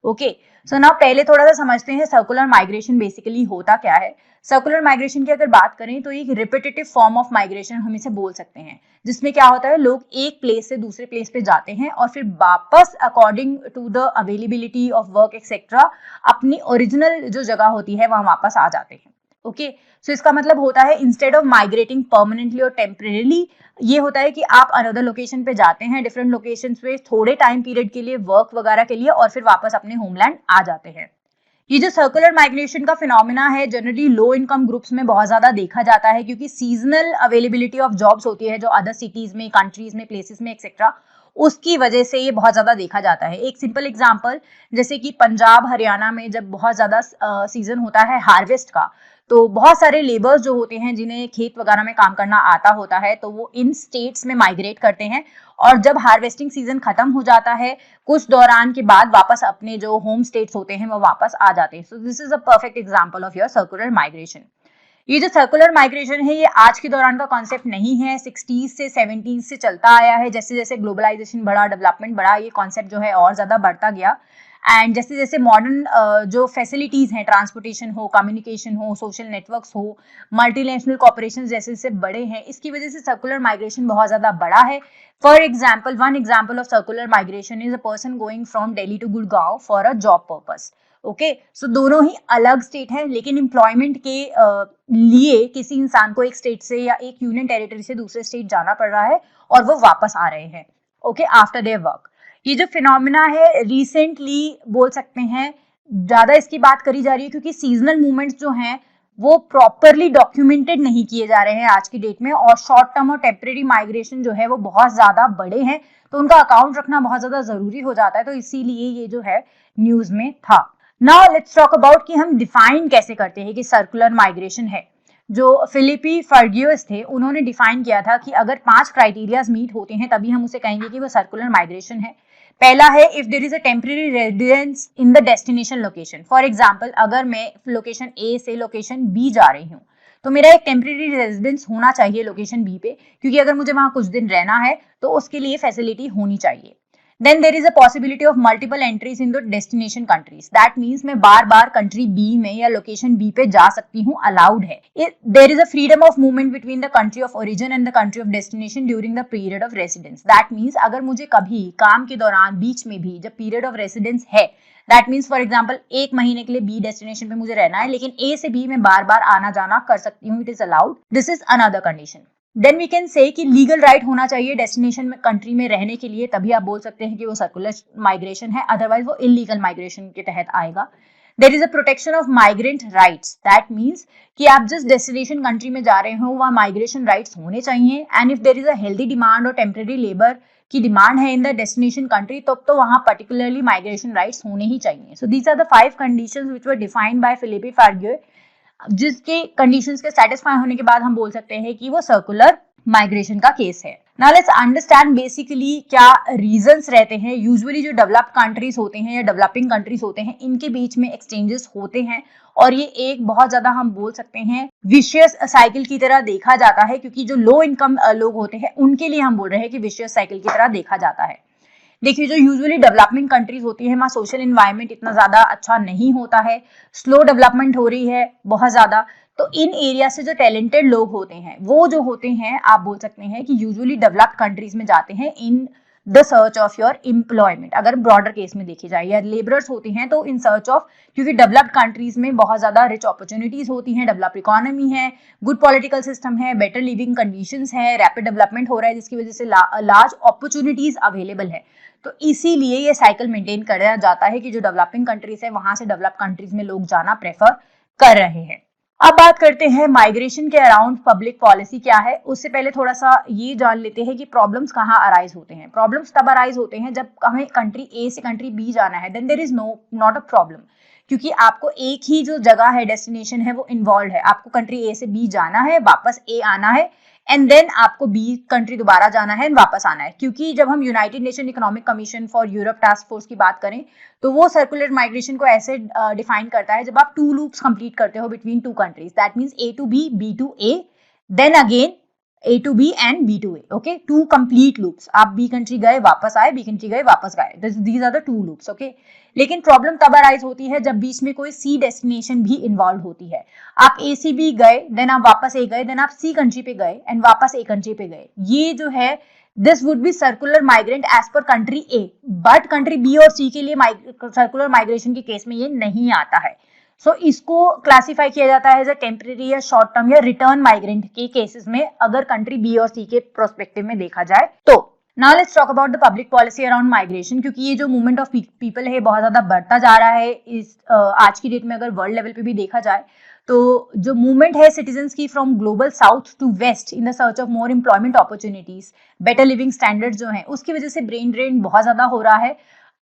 ओके, सो नाउ पहले थोड़ा सा समझते हैं सर्कुलर माइग्रेशन बेसिकली होता क्या है। सर्कुलर माइग्रेशन की अगर बात करें तो एक रिपीटेटिव फॉर्म ऑफ माइग्रेशन हम इसे बोल सकते हैं, जिसमें क्या होता है लोग एक प्लेस से दूसरे प्लेस पे जाते हैं और फिर वापस according to the availability of work etcetera अपनी ओरिजिनल जो जगह होती है वहां वापस आ जाते हैं। ओके, सो इसका मतलब होता है इंस्टेड ऑफ माइग्रेटिंग परमानेंटली और टेम्परेली, ये होता है कि आप अनदर लोकेशन पे जाते हैं, डिफरेंट लोकेशंस पे थोड़े टाइम पीरियड के लिए वर्क वगैरह के लिए, और फिर वापस अपने होमलैंड आ जाते हैं। ये जो सर्कुलर माइग्रेशन का फिनोमिना है जनरली लो इनकम ग्रुप्स में बहुत ज्यादा देखा जाता है, क्योंकि सीजनल अवेलेबिलिटी ऑफ जॉब्स होती है जो अदर सिटीज में, कंट्रीज में, प्लेसेस में एक्सेट्रा, उसकी वजह से ये बहुत ज्यादा देखा जाता है। एक सिंपल एग्जांपल, जैसे कि पंजाब हरियाणा में जब बहुत ज्यादा सीजन होता है हार्वेस्ट का, तो बहुत सारे लेबर्स जो होते हैं जिन्हें खेत वगैरह में काम करना आता होता है, तो वो इन स्टेट्स में माइग्रेट करते हैं, और जब हार्वेस्टिंग सीजन खत्म हो जाता है कुछ दौरान के बाद वापस अपने जो होम स्टेट्स होते हैं वो वापस आ जाते हैं। सो this is a perfect example of your circular migration. ये जो सर्कुलर माइग्रेशन है ये आज के दौरान का कॉन्सेप्ट नहीं है, 60s से 70s से चलता आया है। जैसे जैसे ग्लोबलाइजेशन बढ़ा, डेवलपमेंट बढ़ा, ये कॉन्सेप्ट जो है और ज्यादा बढ़ता गया। एंड जैसे जैसे मॉडर्न जो फैसिलिटीज हैं, ट्रांसपोर्टेशन हो, कम्युनिकेशन हो, सोशल नेटवर्क्स हो, मल्टीनेशनल कॉर्पोरेशन जैसे जैसे बड़े हैं, इसकी वजह से सर्कुलर माइग्रेशन बहुत ज्यादा बढ़ा है। For example, one example of circular migration is a person going from Delhi to Gurgaon for a job purpose. Okay, so दोनों ही अलग स्टेट है, लेकिन एम्प्लॉयमेंट के लिए किसी इंसान को एक स्टेट से या एक यूनियन टेरिटरी से दूसरे स्टेट जाना पड़ रहा है और वो वापस आ रहे हैं ओके आफ्टर देयर वर्क। ये जो फिनोमिना है रिसेंटली बोल सकते हैं ज्यादा इसकी बात करी जा रही है, क्योंकि सीजनल मूवमेंट्स जो हैं वो प्रॉपरली डॉक्यूमेंटेड नहीं किए जा रहे हैं आज की डेट में, और शॉर्ट टर्म और टेम्परेरी माइग्रेशन जो है वो बहुत ज्यादा बड़े हैं, तो उनका अकाउंट रखना बहुत ज्यादा जरूरी हो जाता है, तो इसीलिए ये जो है न्यूज में था। नाउ लेट्स टॉक अबाउट कि हम डिफाइन कैसे करते हैं कि सर्कुलर माइग्रेशन है। जो फिलिपी फर्गियस थे उन्होंने डिफाइन किया था कि अगर 5 क्राइटेरियाज मीट होते हैं तभी हम उसे कहेंगे कि वो सर्कुलर माइग्रेशन है। पहला है if there is a temporary residence in the destination location. For example, अगर मैं लोकेशन ए से लोकेशन बी जा रही हूँ तो मेरा एक टेम्परेरी रेजिडेंस होना चाहिए लोकेशन बी पे, क्योंकि अगर मुझे वहां कुछ दिन रहना है तो उसके लिए फैसिलिटी होनी चाहिए। Then there is a possibility of multiple entries in the destination countries. That means मैं बार बार country B में या location B पे जा सकती हूँ, allowed है। There is a freedom of movement between the country of origin and the country of destination during the period of residence. That means अगर मुझे कभी काम के दौरान बीच में भी जब period of residence है, that means for example 1 महीने के लिए B destination पे मुझे रहना है, लेकिन A से B में बार बार आना जाना कर सकती हूँ, it is allowed. This is another condition. Then we can say कि लीगल राइट होना चाहिए डेस्टिनेशन में कंट्री में रहने के लिए, तभी आप बोल सकते हैं कि वो सर्कुलर माइग्रेशन है, अदरवाइज वो इलीगल माइग्रेशन के तहत आएगा। There is a protection of migrant rights. That means कि आप जिस डेस्टिनेशन कंट्री में जा रहे हो वहाँ माइग्रेशन राइट्स होने चाहिए, and if there is a healthy demand और टेम्परेरी लेबर की डिमांड है इन द डेस्टिनेशन कंट्री, तब तो वहाँ पर्टिकुलरली माइग्रेशन राइट्स होने ही चाहिए। So these are the 5 conditions which were defined by Philippe Fargues, जिसके कंडीशंस के सेटिस्फाई होने के बाद हम बोल सकते हैं कि वो सर्कुलर माइग्रेशन का केस है। नाउ लेट्स अंडरस्टैंड बेसिकली क्या रीजंस रहते हैं। यूजुअली जो डेवलप्ड कंट्रीज होते हैं या डेवलपिंग कंट्रीज होते हैं, इनके बीच में एक्सचेंजेस होते हैं और ये एक बहुत ज्यादा हम बोल सकते हैं विशियस साइकिल की तरह देखा जाता है, क्योंकि जो लो इनकम लोग होते हैं उनके लिए हम बोल रहे हैं कि विशियस साइकिल की तरह देखा जाता है। देखिए, जो यूजुअली डेवलपमेंट कंट्रीज होती है, वहाँ सोशल इन्वायरमेंट इतना ज्यादा अच्छा नहीं होता है, स्लो डेवलपमेंट हो रही है बहुत ज्यादा। तो इन एरिया से जो टैलेंटेड लोग होते हैं, वो जो होते हैं, आप बोल सकते हैं कि यूजुअली डेवलप्ड कंट्रीज में जाते हैं इन the search of your employment. अगर ब्रॉडर केस में देखी जाए, या लेबरर्स होते हैं तो इन सर्च ऑफ, क्योंकि डेवलप्ड कंट्रीज में बहुत ज्यादा रिच अपॉर्चुनिटीज होती हैं, डेवलप्ड इकोनॉमी है, गुड पॉलिटिकल सिस्टम है, बेटर लिविंग कंडीशंस है, रैपिड डेवलपमेंट हो रहा है, जिसकी वजह से लार्ज अपॉर्चुनिटीज अवेलेबल है। तो इसीलिए ये साइकिल मेंटेन किया जाता है कि जो डेवलपिंग कंट्रीज है वहां से डेवलप कंट्रीज में लोग जाना प्रेफर कर रहे हैं। अब बात करते हैं माइग्रेशन के अराउंड पब्लिक पॉलिसी क्या है। उससे पहले थोड़ा सा ये जान लेते हैं कि प्रॉब्लम्स कहाँ अराइज होते हैं। प्रॉब्लम्स तब अराइज होते हैं जब हमें कंट्री ए से कंट्री बी जाना है, then there is not a problem, क्योंकि आपको एक ही जो जगह है, डेस्टिनेशन है, वो इन्वॉल्व है। आपको कंट्री ए से बी जाना है, वापस ए आना है, एंड देन आपको बी कंट्री दोबारा जाना है, वापस आना है। क्योंकि जब हम United nation economic commission for Europe task force की बात करें, तो वो सर्कुलर माइग्रेशन को ऐसे डिफाइन करता है, जब आप 2 लूप्स कंप्लीट करते हो between 2 countries, that means A to B, B to A, then again A to B and B to A. Okay, 2 complete loops. आप बी कंट्री गए, वापस आए, बी कंट्री गए, वापस गए, these are the 2 loops. Okay, लेकिन प्रॉब्लम तब अराइज होती है जब बीच में कोई सी डेस्टिनेशन भी इन्वॉल्व होती है। आप ए सी बी गए, देन आप वापस ए गए, देन आप सी कंट्री पे गए, एंड वापस ए कंट्री पे गए। ये जो है, this would be circular migrant as per country A, but country B और सी के लिए सर्कुलर माइग्रेशन के केस में ये नहीं आता है। सो इसको क्लासिफाई किया जाता है एज अ टेम्परेरी या शॉर्ट टर्म या रिटर्न माइग्रेंट के केसेस में, अगर कंट्री बी और सी के प्रोस्पेक्टिव में देखा जाए तो। Now let's talk about the public policy around migration, क्योंकि ये जो मूवमेंट ऑफ पीपल है बहुत ज्यादा बढ़ता जा रहा है इस आज की डेट में। अगर वर्ल्ड लेवल पे भी देखा जाए तो जो मूवमेंट है सिटीजन्स की from global south to west in the search of more employment opportunities, better living standard जो है, उसकी वजह से ब्रेन ड्रेन बहुत ज्यादा हो रहा है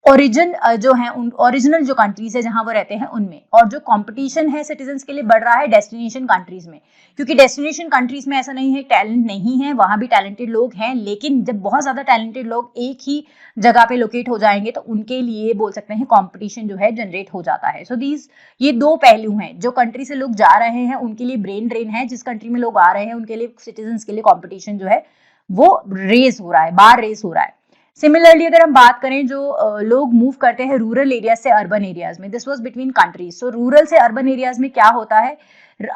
ओरिजिन जो है, उन ओरिजिनल जो कंट्रीज है जहां वो रहते हैं उनमें। और जो कंपटीशन है सिटीजन्स के लिए बढ़ रहा है डेस्टिनेशन कंट्रीज में, क्योंकि डेस्टिनेशन कंट्रीज में ऐसा नहीं है टैलेंट नहीं है, वहां भी टैलेंटेड लोग हैं, लेकिन जब बहुत ज्यादा टैलेंटेड लोग एक ही जगह पे लोकेट हो जाएंगे तो उनके लिए बोल सकते हैं कंपटीशन जो है जनरेट हो जाता है। सो दीज, ये 2 पहलू हैं। जो कंट्री से लोग जा रहे हैं उनके लिए ब्रेन ड्रेन है, जिस कंट्री में लोग आ रहे हैं उनके लिए सिटीजन्स के लिए कॉम्पिटिशन जो है वो रेज हो रहा है, बार रेज हो रहा है। सिमिलरली अगर हम बात करें, जो लोग मूव करते हैं रूरल एरियाज से अर्बन एरियाज में, this was between countries. So rural से अर्बन एरियाज में क्या होता है,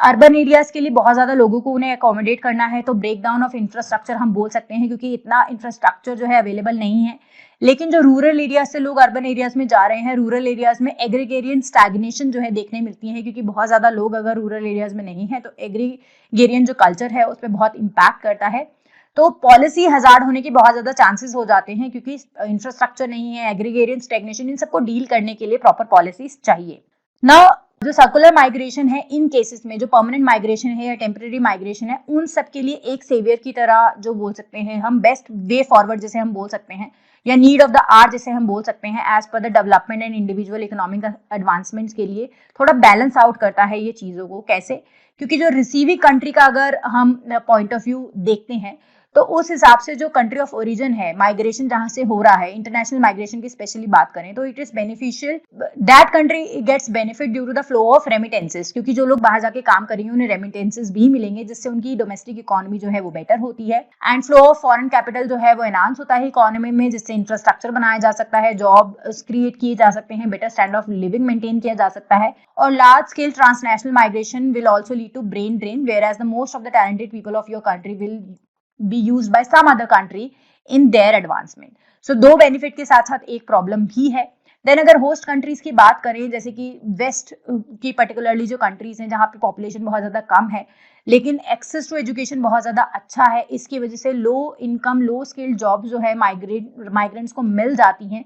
अर्बन एरियाज के लिए बहुत ज्यादा लोगों को उन्हें अकोमोडेट करना है, तो ब्रेक डाउन ऑफ इंफ्रास्ट्रक्चर हम बोल सकते हैं, क्योंकि इतना इंफ्रास्ट्रक्चर जो है अवेलेबल नहीं है। लेकिन जो रूरल एरियाज से लोग अर्बन एरियाज में जा रहे हैं, रूरल एरियाज में एग्रीगेरियन स्टैग्नेशन जो है देखने मिलती है, क्योंकि बहुत ज्यादा लोग अगर रूरल एरियाज में नहीं है तो एग्रीगेरियन जो कल्चर है उस पर बहुत इम्पैक्ट करता है। तो पॉलिसी हजार्ड होने के बहुत ज्यादा चांसेस हो जाते हैं, क्योंकि इंफ्रास्ट्रक्चर नहीं है, एग्रीगेरियन स्टैग्नेशन, इन सबको डील करने के लिए प्रॉपर पॉलिसीज चाहिए। नाउ जो सर्कुलर माइग्रेशन है, इन केसेस में जो परमानेंट माइग्रेशन है या टेम्परेरी माइग्रेशन है, उन सब के लिए एक सेवियर की तरह जो बोल सकते हैं हम, बेस्ट वे फॉरवर्ड जिसे हम बोल सकते हैं, या नीड ऑफ द आवर जिसे हम बोल सकते हैं, as per the development and individual economic advancements के लिए थोड़ा बैलेंस आउट करता है ये चीजों को। कैसे? क्योंकि जो रिसीविंग कंट्री का अगर हम पॉइंट ऑफ व्यू देखते हैं, तो उस हिसाब से जो कंट्री ऑफ ओरिजिन है, माइग्रेशन जहां से हो रहा है, इंटरनेशनल माइग्रेशन की स्पेशली बात करें, तो it is beneficial, that country gets benefit due to the flow of remittances, क्योंकि जो लोग बाहर जाके काम करेंगे उन्हें रेमिटेंसेस भी मिलेंगे, जिससे उनकी डोमेस्टिक इकोनॉमी जो है वो बेटर होती है, and flow of foreign capital जो है वो एनहांस होता है इकोनॉमी में, जिससे इंफ्रास्ट्रक्चर बनाया जा सकता है, जॉब क्रिएट किए जा सकते हैं, better standard of living maintain किया जा सकता है। और large scale transnational migration will also lead to brain drain, whereas the most of the talented people of your country will be used by some other country in their advancement. So 2 benefit के साथ साथ एक प्रॉब्लम भी है। देन अगर होस्ट कंट्रीज की बात करें, जैसे कि वेस्ट की पर्टिकुलरली जो कंट्रीज हैं जहां पे पॉपुलेशन बहुत ज्यादा कम है, लेकिन एक्सेस टू एजुकेशन बहुत ज्यादा अच्छा है, इसकी वजह से लो इनकम लो स्किल्ड जॉब जो है माइग्रेंट्स को मिल जाती हैं,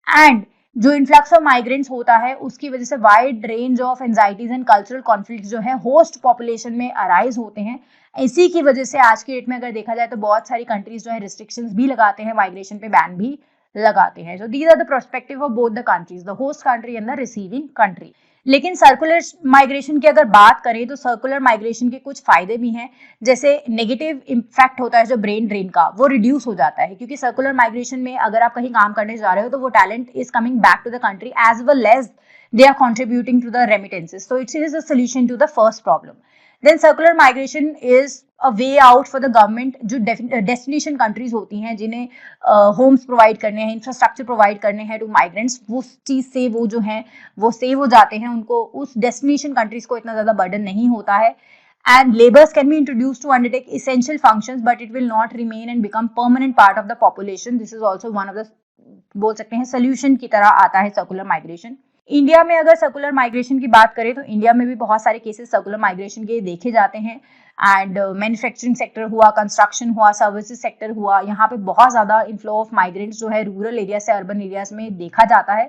एंड जो इन्फ्लक्स ऑफ माइग्रेंट्स होता है उसकी वजह से wide range of anxieties and cultural conflict जो है होस्ट पॉपुलेशन में अराइज होते हैं। इसी की वजह से आज की डेट में अगर देखा जाए तो बहुत सारी कंट्रीज जो है रिस्ट्रिक्शंस भी लगाते हैं, माइग्रेशन पे बैन भी लगाते हैं। So these are the perspective of both the countries, the host country and the receiving country. लेकिन सर्कुलर माइग्रेशन की अगर बात करें तो सर्कुलर माइग्रेशन के कुछ फायदे भी हैं, जैसे नेगेटिव इम्पैक्ट होता है जो ब्रेन ड्रेन का, वो रिड्यूस हो जाता है, क्योंकि सर्कुलर माइग्रेशन में अगर आप कहीं काम करने जा रहे हो तो वो talent is coming back to the country as well as they are contributing to the remittances. So it is a solution to the first problem. Then circular migration is a way out for the government, जो destination countries होती हैं जिन्हें homes provide करने हैं, infrastructure provide करने हैं to migrants, वो चीज़ से वो जो हैं वो save हो जाते हैं, उनको उस destination countries को इतना ज़्यादा burden नहीं होता है. And laborers can be introduced to undertake essential functions, but it will not remain and become permanent part of the population. This is also one of the बोल सकते हैं solution की तरह आता है circular migration. इंडिया में अगर सर्कुलर माइग्रेशन की बात करें तो इंडिया में भी बहुत सारे केसेस सर्कुलर माइग्रेशन के देखे जाते हैं, एंड मैन्युफैक्चरिंग सेक्टर हुआ, कंस्ट्रक्शन हुआ, सर्विसेज सेक्टर हुआ, यहाँ पे बहुत ज़्यादा इनफ्लो ऑफ माइग्रेंट्स जो है रूरल एरिया से अर्बन एरियाज में देखा जाता है.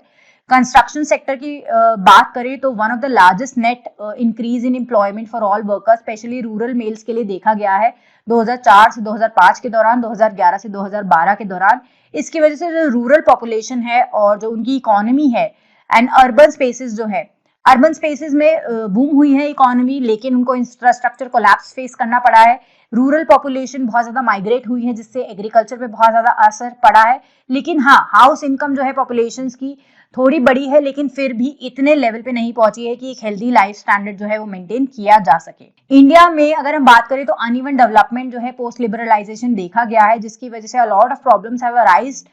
कंस्ट्रक्शन सेक्टर की बात करें तो one of the largest net increase in employment for all workers specially rural males के लिए देखा गया है 2004 से 2005 के दौरान, 2011 से 2012 के दौरान. इसकी वजह से जो रूरल पॉपुलेशन है और जो उनकी इकोनॉमी है एंड अर्बन स्पेसेस जो है, अर्बन स्पेसेस में बूम हुई है इकोनॉमी, लेकिन उनको इंफ्रास्ट्रक्चर कोलैप्स फेस करना पड़ा है. रूरल पॉपुलेशन बहुत ज्यादा माइग्रेट हुई है जिससे एग्रीकल्चर पे बहुत ज्यादा असर पड़ा है. लेकिन हाँ, हाउस इनकम जो है पॉपुलेशन की थोड़ी बड़ी है, लेकिन फिर भी इतने लेवल पे नहीं पहुंची है कि एक हेल्दी लाइफ स्टैंडर्ड जो है वो मेंटेन किया जा सके. इंडिया में अगर हम बात करें तो अनइवन डेवलपमेंट जो है पोस्ट लिबरलाइजेशन देखा गया है, जिसकी वजह से a lot of problems have arised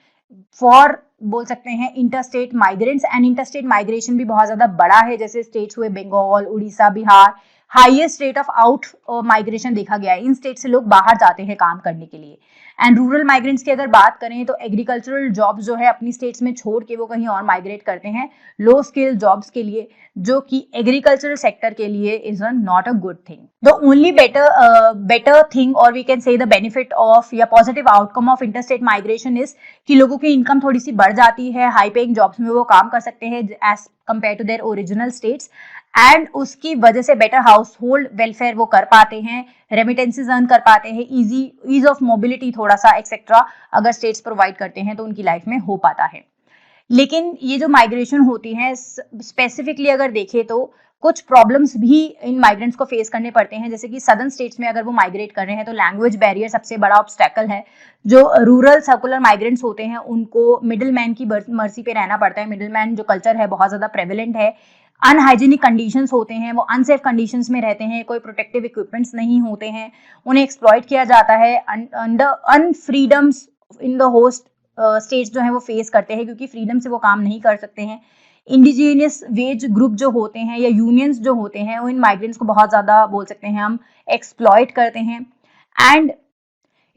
for बोल सकते हैं interstate migrants. And interstate migration भी बहुत ज्यादा बड़ा है, जैसे स्टेट्स हुए Bengal, Orissa, Bihar, highest rate of out migration देखा गया है. इन स्टेट से लोग बाहर जाते हैं काम करने के लिए. एंड रूरल माइग्रेंट्स की अगर बात करें तो एग्रीकल्चरल जॉब्स जो है अपनी स्टेट्स में छोड़ के वो कहीं और माइग्रेट करते हैं लो स्किल जॉब्स के लिए, जो कि एग्रीकल्चरल सेक्टर के लिए is not a good thing. The only better thing और we can say the benefit of या positive outcome of interstate migration is कि लोगों की इनकम थोड़ी सी बढ़ जाती है, हाई पेइंग जॉब्स में वो काम कर सकते हैं as compared to their original states, and उसकी वजह से बेटर हाउस होल्ड वेलफेयर वो कर पाते हैं, रेमिटेंसेज अर्न कर पाते हैं, ईज ऑफ मोबिलिटी थोड़ा सा एक्सेट्रा अगर स्टेट्स प्रोवाइड करते हैं तो उनकी लाइफ में हो पाता है. लेकिन ये जो माइग्रेशन होती है स्पेसिफिकली अगर देखें तो कुछ प्रॉब्लम्स भी इन माइग्रेंट्स को फेस करने पड़ते हैं, जैसे कि सदर्न स्टेट्स में अगर वो माइग्रेट कर रहे हैं तो लैंग्वेज बैरियर सबसे बड़ा ऑब्स्टेकल है. जो रूरल सर्कुलर माइग्रेंट्स होते हैं उनको मिडिल मैन की मर्जी पे रहना पड़ता है. मिडिल मैन जो कल्चर है बहुत ज्यादा प्रेवलेंट है. अनहाइजीनिक कंडीशंस होते हैं, वो अनसेफ कंडीशंस में रहते हैं, कोई प्रोटेक्टिव इक्विपमेंट्स नहीं होते हैं, उन्हें एक्सप्लॉइट किया जाता है, अनफ्रीडम्स इन द होस्ट स्टेट्स जो है वो फेस करते हैं क्योंकि फ्रीडम से वो काम नहीं कर सकते हैं. इंडिजिनियस वेज ग्रुप जो होते हैं या यूनियंस जो होते हैं वो इन माइग्रेंट्स को बहुत ज्यादा बोल सकते हैं हम एक्सप्लॉइट करते हैं. एंड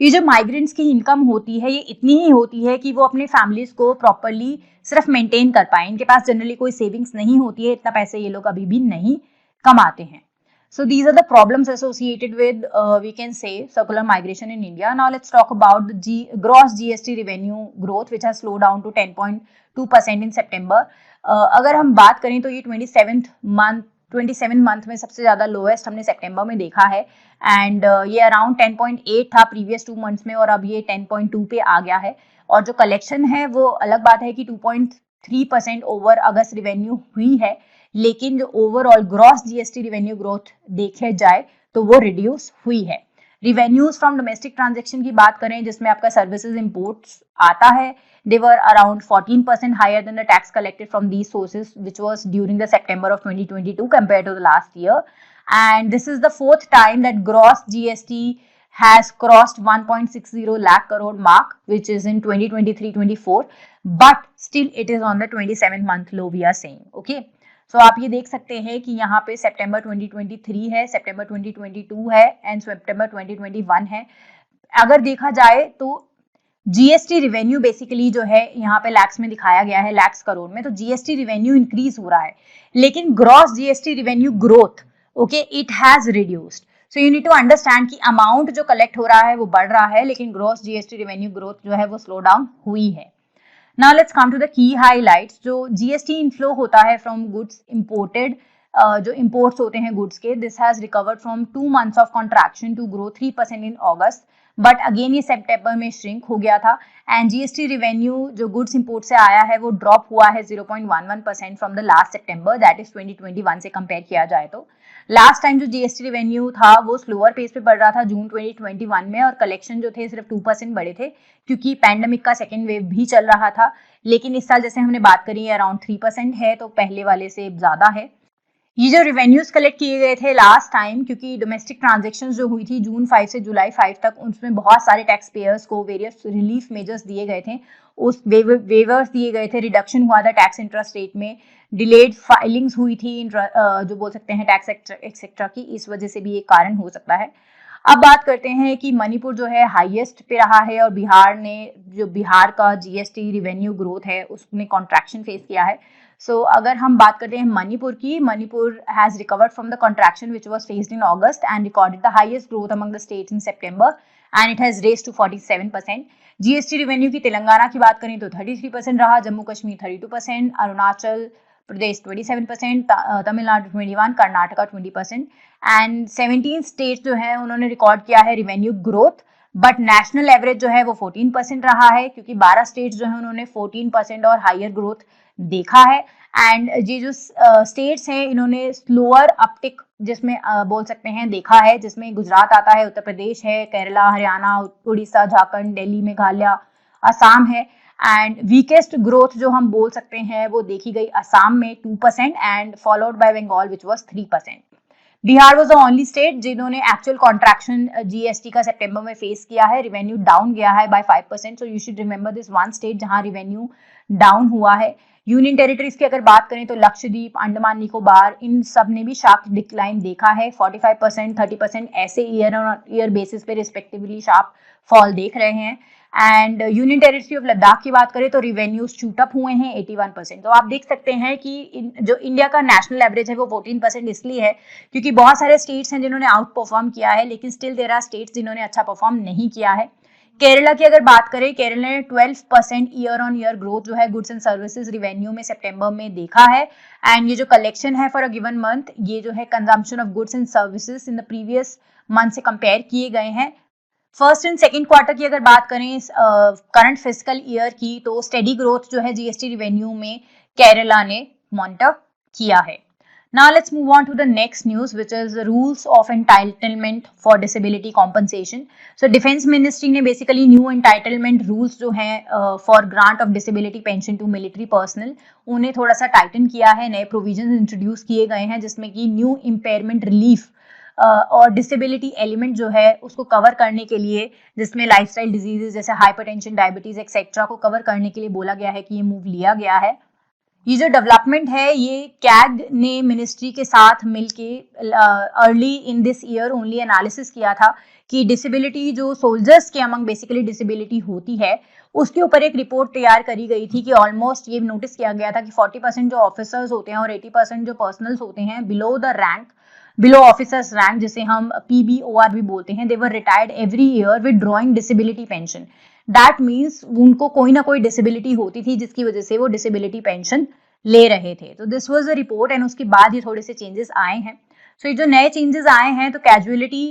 ये जो माइग्रेंट्स की इनकम होती है ये इतनी ही होती है कि वो अपने फैमिलीज को प्रॉपरली सिर्फ मेंटेन कर पाए. इनके पास जनरली कोई सेविंग्स नहीं होती है, इतना पैसे ये लोग अभी भी नहीं कमाते हैं. So these are the problems associated with we can say circular migration in India. Now let's talk about the gross GST revenue growth which has slowed down to 10.2% in September. अगर हम बात करें तो ये 27 मंथ में सबसे ज्यादा लोएस्ट हमने सितंबर में देखा है. एंड ये अराउंड 10.8 था प्रीवियस 2 मंथ्स में और अब ये 10.2 पे आ गया है. और जो कलेक्शन है वो अलग बात है कि 2.3% ओवर अगस्त रिवेन्यू हुई है, लेकिन जो overall gross GST revenue growth देखे जाए तो वो रिड्यूस हुई है. रिवेन्यूज फ्रॉम डोमेस्टिक ट्रांजैक्शन की बात करें जिसमें आपका सर्विसेज इंपोर्ट्स आता है, they were around 14% higher than the tax collected from these sources which was during the September of 2022 compared to the last year. And this is the fourth time that gross GST has crossed 1.60 lakh crore mark which is in 2023-24, but still it is on the 27 month low we are saying. Okay, so आप ये देख सकते हैं कि यहाँ पे सितंबर 2023 है, सितंबर 2022 है एंड सितंबर 2021 है. अगर देखा जाए तो जीएसटी रिवेन्यू बेसिकली जो है यहाँ पे लैक्स में दिखाया गया है, लैक्स करोड़ में, तो जीएसटी रिवेन्यू इंक्रीज हो रहा है लेकिन gross GST revenue growth okay it has reduced. So you need to understand कि अमाउंट जो कलेक्ट हो रहा है वो बढ़ रहा है लेकिन ग्रॉस जीएसटी रिवेन्यू ग्रोथ जो है वो स्लो डाउन हुई है. Now let's come to the key highlights. जो जीएसटी इनफ्लो होता है फ्रॉम गुड्स इंपोर्टेड जो imports होते हैं goods के, this has recovered from 2 months of contraction to grow 3% in August, but again ये सितंबर में श्रिंक हो गया था। एंड जीएसटी रेवेन्यू जो गुड्स इंपोर्ट से आया है वो ड्रॉप हुआ है 0.11% from the last September, that is 2021 से कंपेयर किया जाए तो। लास्ट टाइम जो जीएसटी रेवेन्यू था वो स्लोअर पेस पे बढ़ रहा था जून 2021 में, और कलेक्शन जो थे सिर्फ 2% बढ़े थे क्योंकि पैंडेमिक का सेकेंड वेव भी चल रहा था। लेकिन इस साल जैसे हमने बात करी अराउंड 3% है, तो पहले वाले से ज्यादा है। ये जो रेवेन्यूज कलेक्ट किए गए थे लास्ट टाइम, क्योंकि डोमेस्टिक ट्रांजेक्शन जो हुई थी जून 5 से जुलाई 5 तक, उसमें बहुत सारे टैक्स पेयर्स को वेरियस रिलीफ मेजर्स दिए गए थे, उस वेवर्स दिए गए थे, रिडक्शन हुआ था टैक्स इंटरेस्ट रेट में, डिलेड फाइलिंग्स हुई थी जो बोल सकते हैं टैक्स एक्सेट्रा की, इस वजह से भी एक कारण हो सकता है। अब बात करते हैं कि मणिपुर जो है हाईएस्ट पे रहा है, और बिहार का जीएसटी रेवेन्यू ग्रोथ है उसने कॉन्ट्रैक्शन फेस किया है। सो अगर हम बात करते हैं मणिपुर की, Manipur has recovered from the contraction which was faced in August and recorded the highest growth among the states in September and it has raised to 47%। GST revenue की तेलंगाना की बात करें तो 33% रहा, जम्मू कश्मीर 32%, अरुणाचल प्रदेश 27%, तमिलनाडु 21%, कर्नाटका 20%, एंड 17 स्टेट्स जो है उन्होंने रिकॉर्ड किया है revenue growth, but national average जो है वो 14% रहा है, क्योंकि 12 स्टेट्स जो है उन्होंने 14% और हायर ग्रोथ देखा है। एंड ये जो स्टेट्स हैं इन्होंने स्लोअर अपटिक जिसमें बोल सकते हैं देखा है, जिसमें गुजरात आता है, उत्तर प्रदेश है, केरला, हरियाणा, उड़ीसा, झारखंड, दिल्ली, मेघालय, असम है। एंड वीकेस्ट ग्रोथ जो हम बोल सकते हैं वो देखी गई असम में 2% and followed by Bengal which was 3%। Bihar was the only state जिन्होंने एक्चुअल कॉन्ट्रैक्शन जीएसटी का सितंबर में फेस किया है, रेवेन्यू डाउन गया है by 5%, so you should remember this one state जहां रेवेन्यू डाउन हुआ है। यूनियन टेरिटरीज की अगर बात करें तो लक्षद्वीप, अंडमान निकोबार, इन सब ने भी शार्प डिक्लाइन देखा है, 45%, 30% ऐसे ईयर ऑन ईयर बेसिस पे रिस्पेक्टिवली शार्प फॉल देख रहे हैं। And union territory of Ladakh की बात करें तो रिवेन्यूज शूट अप हुए हैं 81%। तो आप देख सकते हैं कि जो इंडिया का नेशनल एवरेज है वो 14% इसलिए है क्योंकि बहुत सारे स्टेट्स हैं जिन्होंने आउट परफॉर्म किया है, लेकिन स्टिल देयर आर स्टेट्स जिन्होंने अच्छा परफॉर्म नहीं किया है। केरला की अगर बात करें, केरला ने 12% ईयर ऑन ईयर ग्रोथ जो है गुड्स एंड सर्विसेज रिवेन्यू में सितंबर में देखा है। एंड ये जो कलेक्शन है फॉर अ गिवन मंथ, ये जो है consumption of goods and services in the previous month से कंपेयर किए गए हैं। फर्स्ट एंड सेकंड क्वार्टर की अगर बात करें करंट फिस्कल ईयर की, तो स्टेडी ग्रोथ जो है जीएसटी रिवेन्यू में केरला ने मॉनिटर किया है। Now let's move on to the next news, which is the rules of entitlement for disability compensation. So Defense Ministry ने basically new entitlement rules जो हैं for grant of disability pension to military personnel उन्हें थोड़ा सा टाइटन किया है, नए प्रोविजन इंट्रोड्यूस किए गए हैं जिसमें कि न्यू इम्पेयरमेंट रिलीफ और डिसेबिलिटी एलिमेंट जो है उसको कवर करने के लिए, जिसमें लाइफस्टाइल डिजीजेस जैसे हाइपरटेंशन, डायबिटीज एक्सेट्रा को कवर करने के लिए बोला गया है कि ये मूव लिया गया है। ये जो डेवलपमेंट है ये कैग ने मिनिस्ट्री के साथ मिलके early in this year only analysis किया था कि डिसेबिलिटी जो सोल्जर्स के अमंग बेसिकली डिसेबिलिटी होती है उसके ऊपर एक रिपोर्ट तैयार करी गई थी कि ऑलमोस्ट ये नोटिस किया गया था कि 40% जो ऑफिसर्स होते हैं और 80% जो पर्सनल्स होते हैं below the rank, below officers rank, जिसे हम PBOR भी बोलते हैं, they were retired every year with drawing disability pension. That means उनको कोई ना कोई डिसेबिलिटी होती थी जिसकी वजह से वो डिसेबिलिटी पेंशन ले रहे थे। तो this was the report and उसके बाद ये थोड़े से चेंजेस आए हैं। सो ये जो नए चेंजेस आए हैं, तो casualty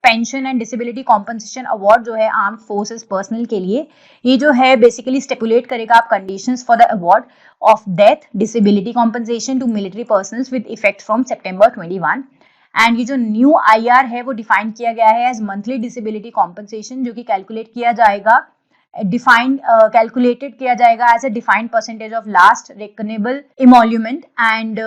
pension and disability compensation award जो है आर्म्ड फोर्सेस पर्सनल के लिए, ये जो है बेसिकली स्टेपुलेट करेगा आप conditions for the award of death disability compensation to military personnels with effect from September 21। And ये जो न्यू IR है वो डिफाइन किया गया है एज मंथली डिसेबिलिटी कॉम्पनसेशन, जो कि कैलकुलेट किया जाएगा calculated किया जाएगा as a defined percentage of last reckonable emolument and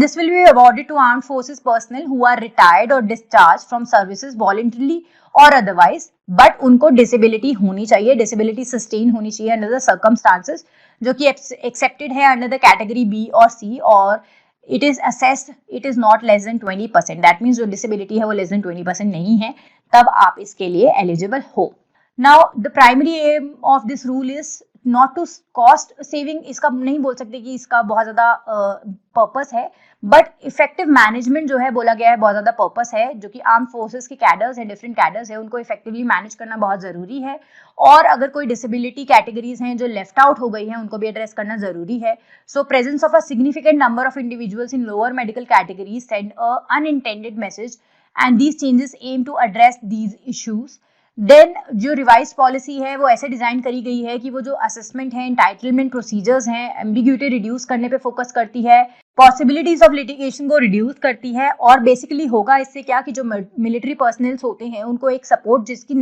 this will be awarded to armed forces personnel who are retired or discharged from services voluntarily or otherwise, but उनको disability होनी चाहिए, disability sustain होनी चाहिए under the circumstances जो कि accepted है under the category B और C, और it is assessed it is not less than 20%, that means जो disability है वो less than 20% नहीं है, तब आप इसके लिए eligible हो। Now, the primary aim of this rule is not to cost saving, इसका नहीं बोल सकते कि इसका बहुत ज़्यादा पर्पस है, बट इफेक्टिव मैनेजमेंट जो है बोला गया है बहुत ज़्यादा पर्पस है, जो कि आर्म फोर्सेस के कैडर्स हैं, डिफरेंट कैडर्स हैं, उनको इफेक्टिवली मैनेज करना बहुत ज़रूरी है। और अगर कोई डिसेबिलिटी कैटेगरीज हैं जो लेफ्ट आउट हो गई हैं, उनको भी एड्रेस करना ज़रूरी है। So presence of a significant number of individuals in lower medical categories send a unintended message and these changes aim to address these issues. Then जो रिवाइज पॉलिसी है वो ऐसे डिजाइन करी गई है कि वो जो असेसमेंट है, एंटाइटलमेंट प्रोसीजर्स हैं, एम्बिग्यूटी रिड्यूस करने पे फोकस करती है, पॉसिबिलिटीज ऑफ लिटिगेशन को रिड्यूस करती है। और बेसिकली होगा इससे क्या कि जो मिलिट्री पर्सनल्स होते हैं उनको एक सपोर्ट जिसकी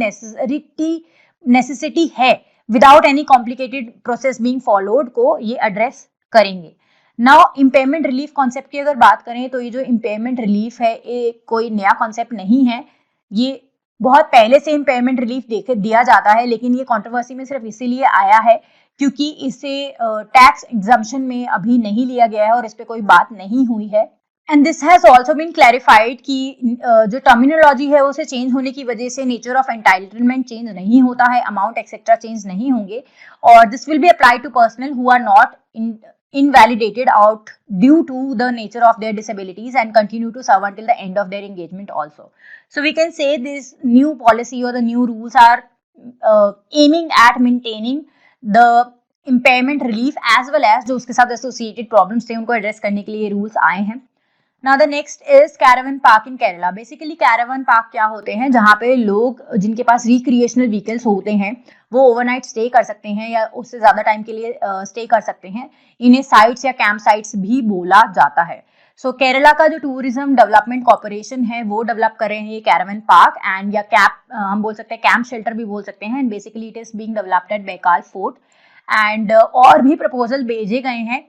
नेसेसिटी है without any complicated process being followed को ये एड्रेस करेंगे। नाउ इम्पेयरमेंट रिलीफ कॉन्सेप्ट की अगर बात करें तो ये जो इम्पेयरमेंट रिलीफ है ये कोई नया कॉन्सेप्ट नहीं है, ये बहुत पहले से इम्पेयरमेंट रिलीफ दिया जाता है, लेकिन ये कंट्रोवर्सी में सिर्फ इसीलिए आया है क्योंकि इसे टैक्स एग्जम्पशन में अभी नहीं लिया गया है और इस पे कोई बात नहीं हुई है। And this has also been clarified कि जो टर्मिनोलॉजी है उसे चेंज होने की वजह से नेचर ऑफ एंटाइटलमेंट चेंज नहीं होता है, अमाउंट एक्सेट्रा चेंज नहीं होंगे, और this will be apply to personal who are not invalidated out due to the nature of their disabilities and continue to serve until the end of their engagement also. So we can say this new policy or the new rules are aiming at maintaining the impairment relief as well as जो उसके साथ associated problems थे उनको address करने के लिए rules आए हैं। Now the next is caravan park in Kerala. Basically caravan park क्या होते हैं, जहाँ पे लोग जिनके पास रिक्रिएशनल व्हीकल्स होते हैं वो ओवरनाइट स्टे कर सकते हैं या उससे ज़्यादा टाइम के लिए स्टे कर सकते हैं। इन्हें साइट्स या कैंप साइट्स भी बोला जाता है। सो केरला का जो टूरिज्म डेवलपमेंट कॉर्पोरेशन है वो डेवलप कर रहे हैं ये कैरावन पार्क एंड या हम बोल सकते हैं कैंप शेल्टर भी बोल सकते हैं। And basically it is being developed eight Baikal fort and और भी प्रपोजल भेजे गए हैं।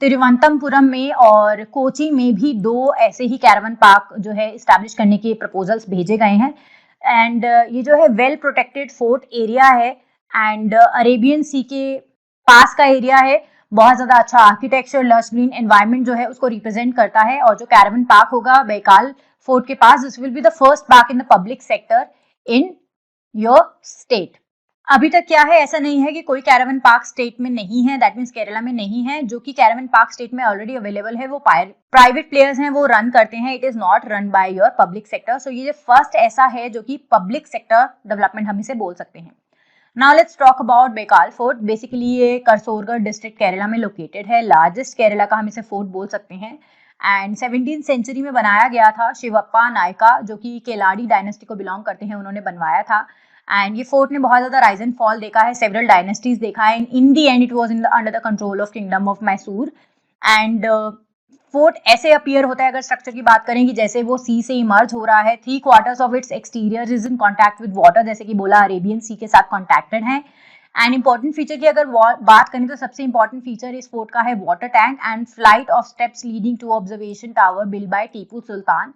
तिरुवनंतपुरम में और कोची में भी 2 ऐसे ही कैरावन पार्क जो है इस्टेब्लिश करने के प्रपोजल्स भेजे गए हैं। एंड ये जो है वेल प्रोटेक्टेड फोर्ट एरिया है एंड अरेबियन सी के पास का एरिया है। बहुत ज्यादा अच्छा आर्किटेक्चर, लश ग्रीन एनवायरनमेंट जो है उसको रिप्रेजेंट करता है। और जो कैरावन पार्क होगा बैकाल फोर्ट के पास, this will be the first park in the public sector in your state. अभी तक क्या है, ऐसा नहीं है कि कोई कैरावन पार्क स्टेट में नहीं है, दैट मीन्स केरला में नहीं है। जो कि कैरावन पार्क स्टेट में ऑलरेडी अवेलेबल है वो प्राइवेट प्लेयर्स हैं वो रन करते हैं, it is not run by your public sector. So ये फर्स्ट ऐसा है जो कि पब्लिक सेक्टर डेवलपमेंट हम इसे बोल सकते हैं। Now let's talk about Baikal fort. Basically ये करसोरगढ़ डिस्ट्रिक्ट केरला में लोकेटेड है, लार्जेस्ट केरला का हम इसे फोर्ट बोल सकते हैं। एंड 17th सेंचुरी में बनाया गया था। शिवप्पा नायका जो कि केलाड़ी डायनेस्टी को बिलोंग करते हैं उन्होंने बनवाया था। एंड ये फोर्ट ने बहुत ज्यादा राइज एंड फॉल देखा है, सेवरल डायनेस्टीज देखा है। In the end it was under the control of kingdom of Mysore. And fort ऐसे अपीयर होता है, अगर स्ट्रक्चर की बात करें, कि जैसे वो सी से इमर्ज हो रहा है। 3/4 of its exterior is in contact with water, जैसे कि बोला अरेबियन सी के साथ कॉन्टैक्टेड है। एंड इंपॉर्टेंट फीचर की अगर बात करें तो सबसे इंपॉर्टेंट फीचर इस फोर्ट का है water tank and flight of steps leading to observation tower build by Tipu Sultan.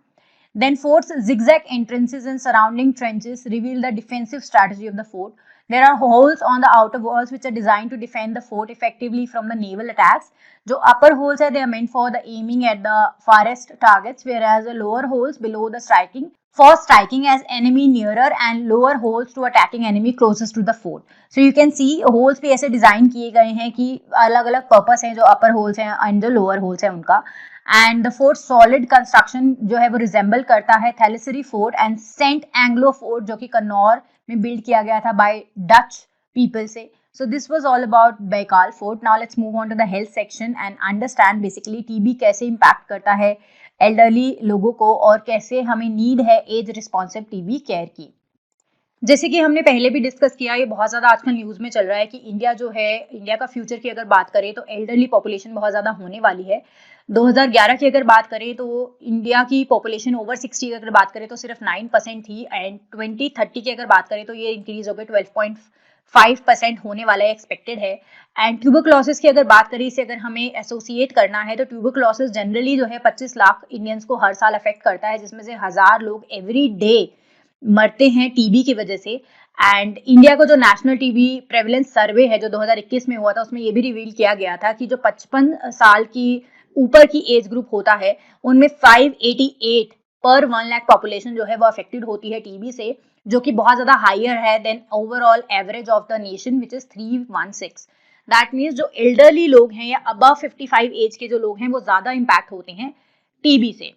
Then fort's zigzag entrances and surrounding trenches reveal the defensive strategy of the fort. There are holes on the outer walls which are designed to defend the fort effectively from the naval attacks. जो upper holes है, they are meant for the aiming at the farthest targets, whereas the lower holes below the striking as enemy nearer and lower holes to attacking enemy closest to the fort. So you can see holes भी ऐसे डिजाइन किए गए हैं कि अलग अलग पर्पस हैं, जो upper holes हैं and जो lower holes हैं उनका। And the fort solid construction जो है वो रिजेंबल करता है Thalassery fort and Saint Angelo fort जो कि कन्नौर में बिल्ड किया गया था बाय डच पीपल से। So this was all about Baikal Fort. Now let's move on to the health section and understand basically TB कैसे इम्पैक्ट करता है एल्डरली लोगों को और कैसे हमें नीड है एज रिस्पॉन्सिव टीबी केयर की। जैसे कि हमने पहले भी डिस्कस किया, ये बहुत ज़्यादा आजकल न्यूज़ में चल रहा है कि इंडिया जो है, इंडिया का फ्यूचर की अगर बात करें तो एल्डरली पॉपुलेशन बहुत ज़्यादा होने वाली है। 2011 की अगर बात करें तो इंडिया की पॉपुलेशन ओवर 60 की अगर बात करें तो सिर्फ 9% थी एंड 2030 की अगर बात करें तो ये इंक्रीज हो गई 12.5% होने वाला है, एक्सपेक्टेड है। एंड ट्यूबरक्लोसिस की अगर बात करें, इसे अगर हमें एसोसिएट करना है तो ट्यूबरक्लोसिस जनरली जो है 25 लाख इंडियंस को हर साल अफेक्ट करता है, जिसमें से 1000 लोग एवरी डे मरते हैं टीबी की वजह से। एंड इंडिया का जो नेशनल टीबी प्रेवलेंस सर्वे है जो 2021 में हुआ था, उसमें ये भी रिवील किया गया था कि जो 55 साल की ऊपर की एज ग्रुप होता है उनमें 588 पर 1 लाख पॉपुलेशन जो है वो अफेक्टेड होती है टीबी से। जो कि बहुत ज़्यादा हायर है than overall average of the nation which is 316। That means जो एल्डरली लोग हैं या अबव 55 एज के जो लोग हैं वो ज़्यादा इम्पैक्ट होते हैं टीबी से।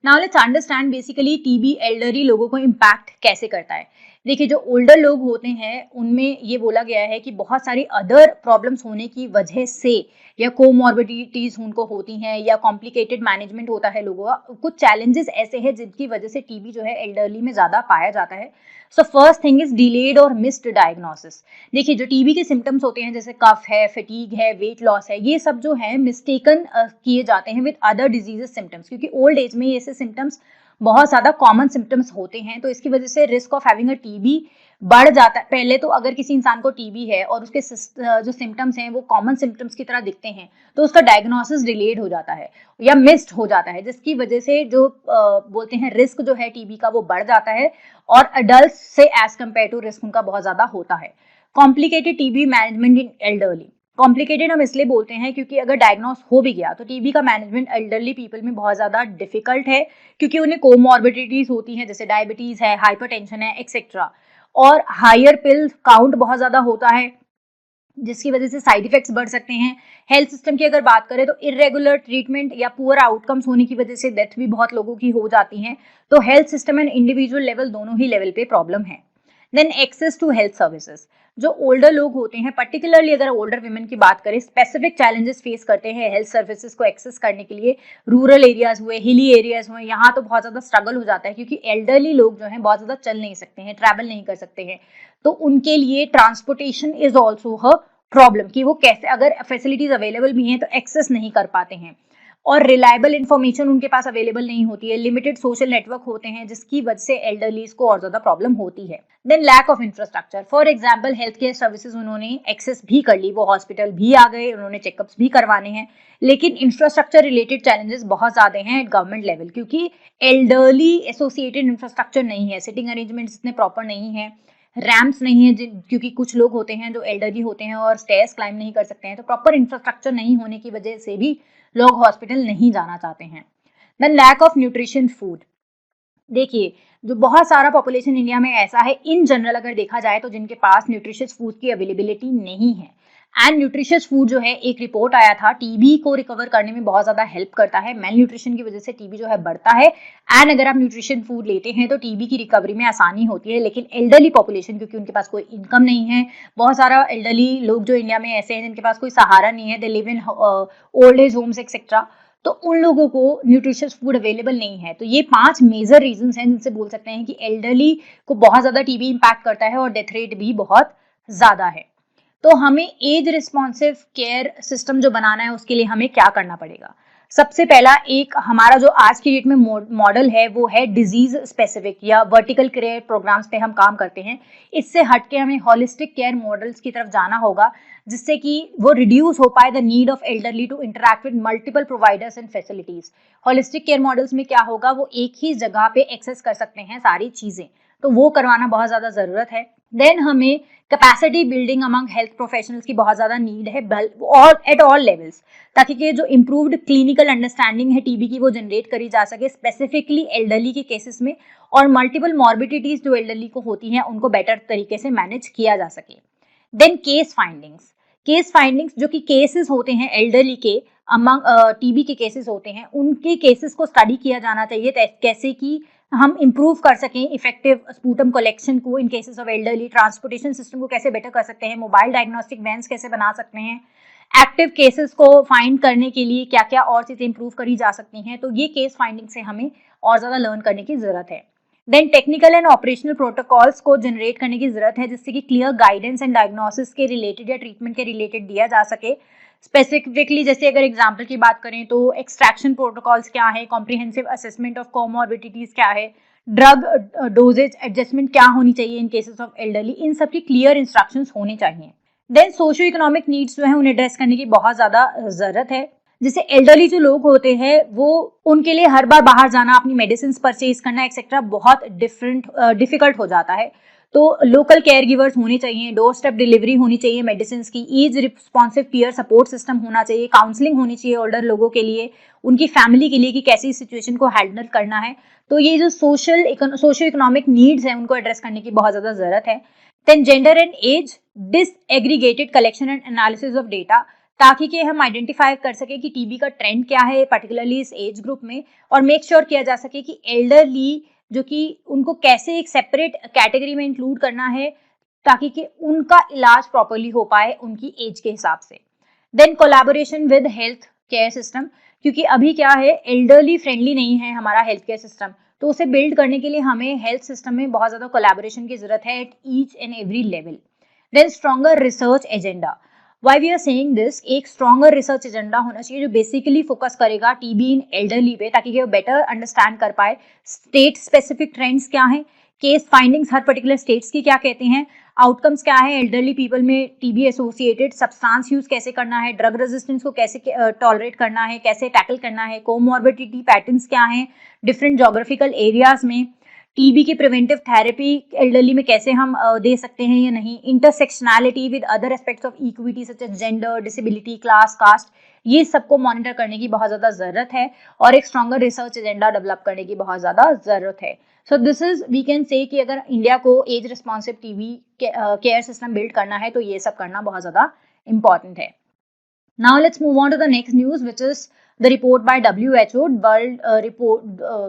Now let's understand basically TB elderly लोगों को इम्पैक्ट कैसे करता है। देखिए, जो ओल्डर लोग होते हैं उनमें ये बोला गया है कि बहुत सारी अदर प्रॉब्लम्स होने की वजह से या कोमॉर्बिडिटीज उनको होती हैं या कॉम्प्लिकेटेड मैनेजमेंट होता है लोगों का, कुछ चैलेंजेस ऐसे हैं जिनकी वजह से टीबी जो है एल्डरली में ज़्यादा पाया जाता है। So first thing is delayed और मिस्ड डायग्नोसिस। देखिए, जो टीबी के सिम्टम्स होते हैं जैसे कफ है, फटीग है, वेट लॉस है, ये सब जो है मिस्टेकन किए जाते हैं विद अदर डिजीजेस सिम्टम्स, क्योंकि ओल्ड एज में ऐसे सिम्टम्स बहुत ज़्यादा कॉमन सिम्टम्स होते हैं। तो इसकी वजह से risk of having a TB बढ़ जाता है। पहले तो अगर किसी इंसान को टीबी है और उसके जो सिम्टम्स हैं वो कॉमन सिम्टम्स की तरह दिखते हैं तो उसका डायग्नोसिस डिलेड हो जाता है या मिस्ड हो जाता है, जिसकी वजह से जो बोलते हैं रिस्क जो है टीबी का वो बढ़ जाता है और अडल्ट से एज कम्पेयर टू रिस्क उनका बहुत ज़्यादा होता है। कॉम्प्लिकेटेड टीबी मैनेजमेंट इन एल्डरली। कॉम्प्लिकेटेड हम इसलिए बोलते हैं क्योंकि अगर डायग्नोस हो भी गया तो टीबी का मैनेजमेंट एल्डरली पीपल में बहुत ज़्यादा डिफिकल्ट है, क्योंकि उन्हें कोमॉर्बिडिटीज होती हैं जैसे डायबिटीज़ है, हाइपरटेंशन है, एक्सेट्रा, और हायर पिल काउंट बहुत ज़्यादा होता है जिसकी वजह से साइड इफेक्ट्स बढ़ सकते हैं। हेल्थ सिस्टम की अगर बात करें तो इरेगुलर ट्रीटमेंट या पुअर आउटकम्स होने की वजह से डेथ भी बहुत लोगों की हो जाती हैं। तो health system and individual level दोनों ही लेवल पे प्रॉब्लम है। Then access to health services. जो ओल्डर लोग होते हैं, पर्टिकुलरली अगर ओल्डर विमेन की बात करें, स्पेसिफिक चैलेंजेस फेस करते हैं हेल्थ सर्विसेज को एक्सेस करने के लिए। रूरल एरियाज हुए, हिली एरियाज हुए, यहाँ तो बहुत ज़्यादा स्ट्रगल हो जाता है क्योंकि एल्डरली लोग जो हैं बहुत ज़्यादा चल नहीं सकते हैं, ट्रैवल नहीं कर सकते हैं। तो उनके लिए transportation is also a problem कि वो कैसे, अगर फैसिलिटीज अवेलेबल भी हैं तो एक्सेस नहीं कर पाते हैं और रिलायबल इंफॉर्मेशन उनके पास अवेलेबल नहीं होती है। लिमिटेड सोशल नेटवर्क होते हैं जिसकी वजह से एल्डरलीज को और ज्यादा प्रॉब्लम होती है। Then lack of infrastructure. For example health care services उन्होंने एक्सेस भी कर ली, वो हॉस्पिटल भी आ गए, उन्होंने चेकअप्स भी करवाने हैं, लेकिन इंफ्रास्ट्रक्चर रिलेटेड चैलेंजेस बहुत ज्यादा हैं एट गवर्नमेंट लेवल, क्योंकि एल्डरली एसोसिएटेड इंफ्रास्ट्रक्चर नहीं है, सिटिंग अरेंजमेंट्स इतने प्रॉपर नहीं है, रैम्प्स नहीं है, क्योंकि कुछ लोग होते हैं जो एल्डरली होते हैं और स्टेयर्स क्लाइंब नहीं कर सकते हैं। तो प्रॉपर इंफ्रास्ट्रक्चर नहीं होने की वजह से भी लोग हॉस्पिटल नहीं जाना चाहते हैं। Then lack of nutrition food. देखिए, जो बहुत सारा पॉपुलेशन इंडिया में ऐसा है इन जनरल अगर देखा जाए तो जिनके पास न्यूट्रिशियस फूड की अवेलेबिलिटी नहीं है। एंड न्यूट्रिशियस फूड जो है, एक रिपोर्ट आया था, टीबी को रिकवर करने में बहुत ज़्यादा हेल्प करता है। मेल न्यूट्रिशन की वजह से टीबी जो है बढ़ता है एंड अगर आप न्यूट्रिशन फूड लेते हैं तो टीबी की रिकवरी में आसानी होती है। लेकिन एल्डरली पॉपुलेशन, क्योंकि उनके पास कोई इनकम नहीं है, बहुत सारा एल्डरली लोग जो इंडिया में ऐसे हैं जिनके पास कोई सहारा नहीं है, they live in old age homes etcetera, तो उन लोगों को न्यूट्रिशियस फूड अवेलेबल नहीं है। तो ये 5 मेजर रीजंस हैं जिनसे बोल सकते हैं कि एल्डरली को बहुत ज़्यादा टीबी इम्पैक्ट करता है और डेथ रेट भी बहुत ज़्यादा है। तो हमें एज रिस्पॉन्सिव केयर सिस्टम जो बनाना है उसके लिए हमें क्या करना पड़ेगा। सबसे पहला, एक हमारा जो आज की डेट में मॉडल है वो है डिजीज स्पेसिफिक या वर्टिकल केयर प्रोग्राम्स पे हम काम करते हैं। इससे हटके हमें होलिस्टिक केयर मॉडल्स की तरफ जाना होगा जिससे कि वो रिड्यूस हो पाए the need of elderly to interact with multiple providers and facilities. Holistic care models में क्या होगा, वो एक ही जगह पे एक्सेस कर सकते हैं सारी चीजें, तो वो करवाना बहुत ज्यादा जरूरत है। देन हमें capacity building among health professionals की बहुत ज़्यादा नीड है और एट ऑल लेवल्स, ताकि कि जो इम्प्रूव्ड क्लिनिकल अंडरस्टैंडिंग है टीबी की वो जनरेट करी जा सके स्पेसिफिकली एल्डरली के केसेस में, और मल्टीपल मॉर्बिडिटीज जो एल्डरली को होती हैं उनको बेटर तरीके से मैनेज किया जा सके। देन केस फाइंडिंग्स जो कि केसेस होते हैं एल्डरली के अमंग टीबी के केसेस होते हैं, उनके केसेस को स्टडी किया जाना चाहिए कैसे कि हम इम्प्रूव कर सकें इफेक्टिव स्पूटम कलेक्शन को in cases of elderly, transportation system को कैसे बेटर कर सकते हैं, मोबाइल डायग्नोस्टिक वैन्स कैसे बना सकते हैं, एक्टिव केसेस को फाइंड करने के लिए क्या क्या और चीज़ें इंप्रूव करी जा सकती हैं। तो ये केस फाइंडिंग से हमें और ज़्यादा लर्न करने की ज़रूरत है। Then technical and operational protocols को जनरेट करने की ज़रूरत है जिससे कि क्लियर गाइडेंस एंड डायग्नोसिस के रिलेटेड या ट्रीटमेंट के रिलेटेड दिया जा सके। स्पेसिफिकली जैसे अगर एग्जाम्पल की बात करें तो एक्सट्रैक्शन प्रोटोकॉल्स क्या है, कॉम्प्रिहेंसिव असेसमेंट ऑफ कोमॉर्बिडिटीज क्या है, ड्रग डोजेज एडजस्टमेंट क्या होनी चाहिए इन केसेस ऑफ एल्डरली, इन सब की क्लियर इंस्ट्रक्शंस होने चाहिए। देन सोशियो इकोनॉमिक नीड्स जो है उन्हें एड्रेस करने की बहुत ज़्यादा ज़रूरत है। जैसे एल्डरली जो लोग होते हैं वो, उनके लिए हर बार बाहर जाना, अपनी मेडिसिन परचेज करना एक्सेट्रा बहुत डिफिकल्ट हो जाता है। तो लोकल केयर गिवर्स होने चाहिए, डोर स्टेप डिलीवरी होनी चाहिए मेडिसिन की, age responsive peer support system होना चाहिए, काउंसलिंग होनी चाहिए ओल्डर लोगों के लिए, उनकी फैमिली के लिए कि कैसी सिचुएशन को हैंडल करना है। तो ये जो सोशो इकोनॉमिक नीड्स हैं उनको एड्रेस करने की बहुत ज़्यादा ज़रूरत है। Then gender and age, disaggregated collection and analysis of data, ताकि कि हम आइडेंटिफाई कर सके कि टीबी का ट्रेंड क्या है पर्टिकुलरली इस एज ग्रुप में, और मेक श्योर किया जा सके कि एल्डरली जो कि उनको कैसे एक सेपरेट कैटेगरी में इंक्लूड करना है ताकि कि उनका इलाज प्रॉपरली हो पाए उनकी एज के हिसाब से। Then collaboration with health care system, क्योंकि अभी क्या है एल्डरली फ्रेंडली नहीं है हमारा हेल्थ केयर सिस्टम, तो उसे बिल्ड करने के लिए हमें हेल्थ सिस्टम में बहुत ज़्यादा कोलैबोरेशन की जरूरत है at each and every level. Then stronger research agenda, why we are saying this, एक स्ट्रॉन्गर रिसर्च एजेंडा होना चाहिए जो बेसिकली फोकस करेगा टीबी इन एल्डरली पे, ताकि वो बेटर अंडरस्टैंड कर पाए स्टेट स्पेसिफिक ट्रेंड्स क्या हैं, केस फाइंडिंग्स हर पर्टिकुलर स्टेट्स की क्या कहते हैं, आउटकम्स क्या है एल्डरली पीपल में टीबी एसोसिएटेड, सब्सटेंस यूज कैसे करना है, ड्रग रेजिस्टेंस को कैसे टॉलरेट करना है, कैसे टैकल करना है, कोमॉर्बिडिटी पैटर्न्स क्या हैं डिफरेंट जोग्राफिकल एरियाज में, टीबी की प्रिवेंटिव थेरेपी एल्डरली में कैसे हम दे सकते हैं या नहीं, intersectionality with other aspects of equity such as gender, disability, class, caste, ये सबको मॉनिटर करने की बहुत ज़्यादा ज़रूरत है और एक स्ट्रॉन्गर रिसर्च एजेंडा डेवलप करने की बहुत ज़्यादा ज़रूरत है। So this is we can say कि अगर इंडिया को age responsive TB care system build करना है तो ये सब करना बहुत ज़्यादा इंपॉर्टेंट है। Now let's move on to the next news, which is the report by WHO.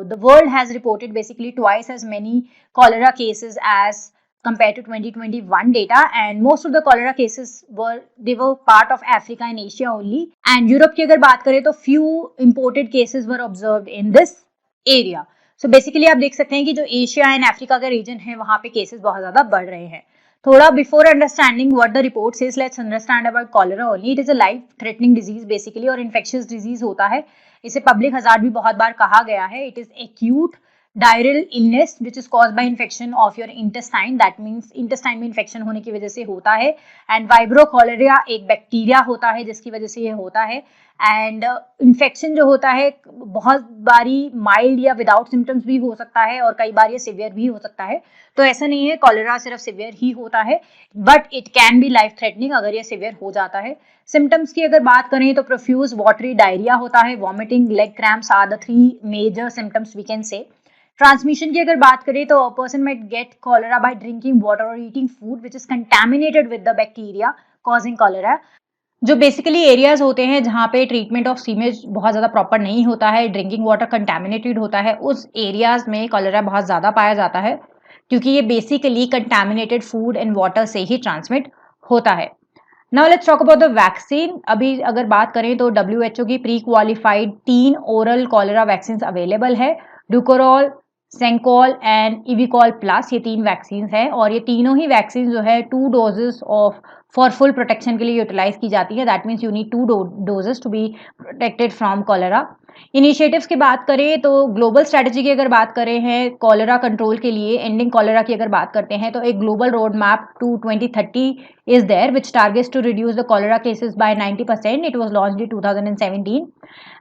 The world has reported basically twice as many cholera cases as compared to 2021 data, and most of the cholera cases were part of Africa and Asia only. And Europe की अगर बात करें तो few imported cases were observed in this area. So basically आप देख सकते हैं कि जो एशिया एंड अफ्रीका का रीजन है वहाँ पे केसेस बहुत ज़्यादा बढ़ रहे हैं। थोड़ा before understanding what the report says, let's understand about cholera only. It is a life threatening disease basically और इन्फेक्शियस डिजीज होता है। इसे पब्लिक हजार्ड भी बहुत बार कहा गया है। It is acute diarrhoeal illness which is cause by infection of your intestine, that means intestine में इन्फेक्शन होने की वजह से होता है। एंड वाइब्रो कॉलेरिया एक बैक्टीरिया होता है जिसकी वजह से ये होता है। एंड इन्फेक्शन जो होता है बहुत बारी माइल्ड या विदाउट सिम्टम्स भी हो सकता है और कई बार ये सिवियर भी हो सकता है। तो ऐसा नहीं है कॉलेरा सिर्फ सिवियर ही होता है, but it can be life threatening अगर ये सिवियर हो जाता है। सिम्टम्स की अगर बात करें तो प्रोफ्यूज वाटरी डायरिया होता है, vomiting, leg cramps are the 3 major symptoms we can say. Transmission की अगर बात करें तो a person might get cholera by drinking water और eating food which is contaminated with the bacteria causing cholera. जो बेसिकली एरियाज होते हैं जहाँ पे ट्रीटमेंट ऑफ सीमेज बहुत ज़्यादा प्रॉपर नहीं होता है, ड्रिंकिंग वाटर कंटैमिनेटेड होता है, उस एरियाज में कॉलेरा बहुत ज़्यादा पाया जाता है क्योंकि ये basically contaminated food and water से ही ट्रांसमिट होता है। Now let's talk about the vaccine. अभी अगर बात करें तो WHO की pre qualified 3 oral cholera vaccine available है, डुकोरॉल, सेंकॉल एंड इविकॉल प्लस, ये 3 वैक्सीन है और ये तीनों ही वैक्सीन जो है 2 doses of for full protection के लिए यूटिलाइज की जाती है। That means you need 2 doses to be protected from cholera. Initiatives की बात करें तो ग्लोबल स्ट्रेटजी की अगर बात करें हैं कॉलेरा कंट्रोल के लिए, एंडिंग कॉलेरा की अगर बात करते हैं तो एक global road map to 2030 is there which targets to reduce the cholera cases by 90%। It was launched in 2017।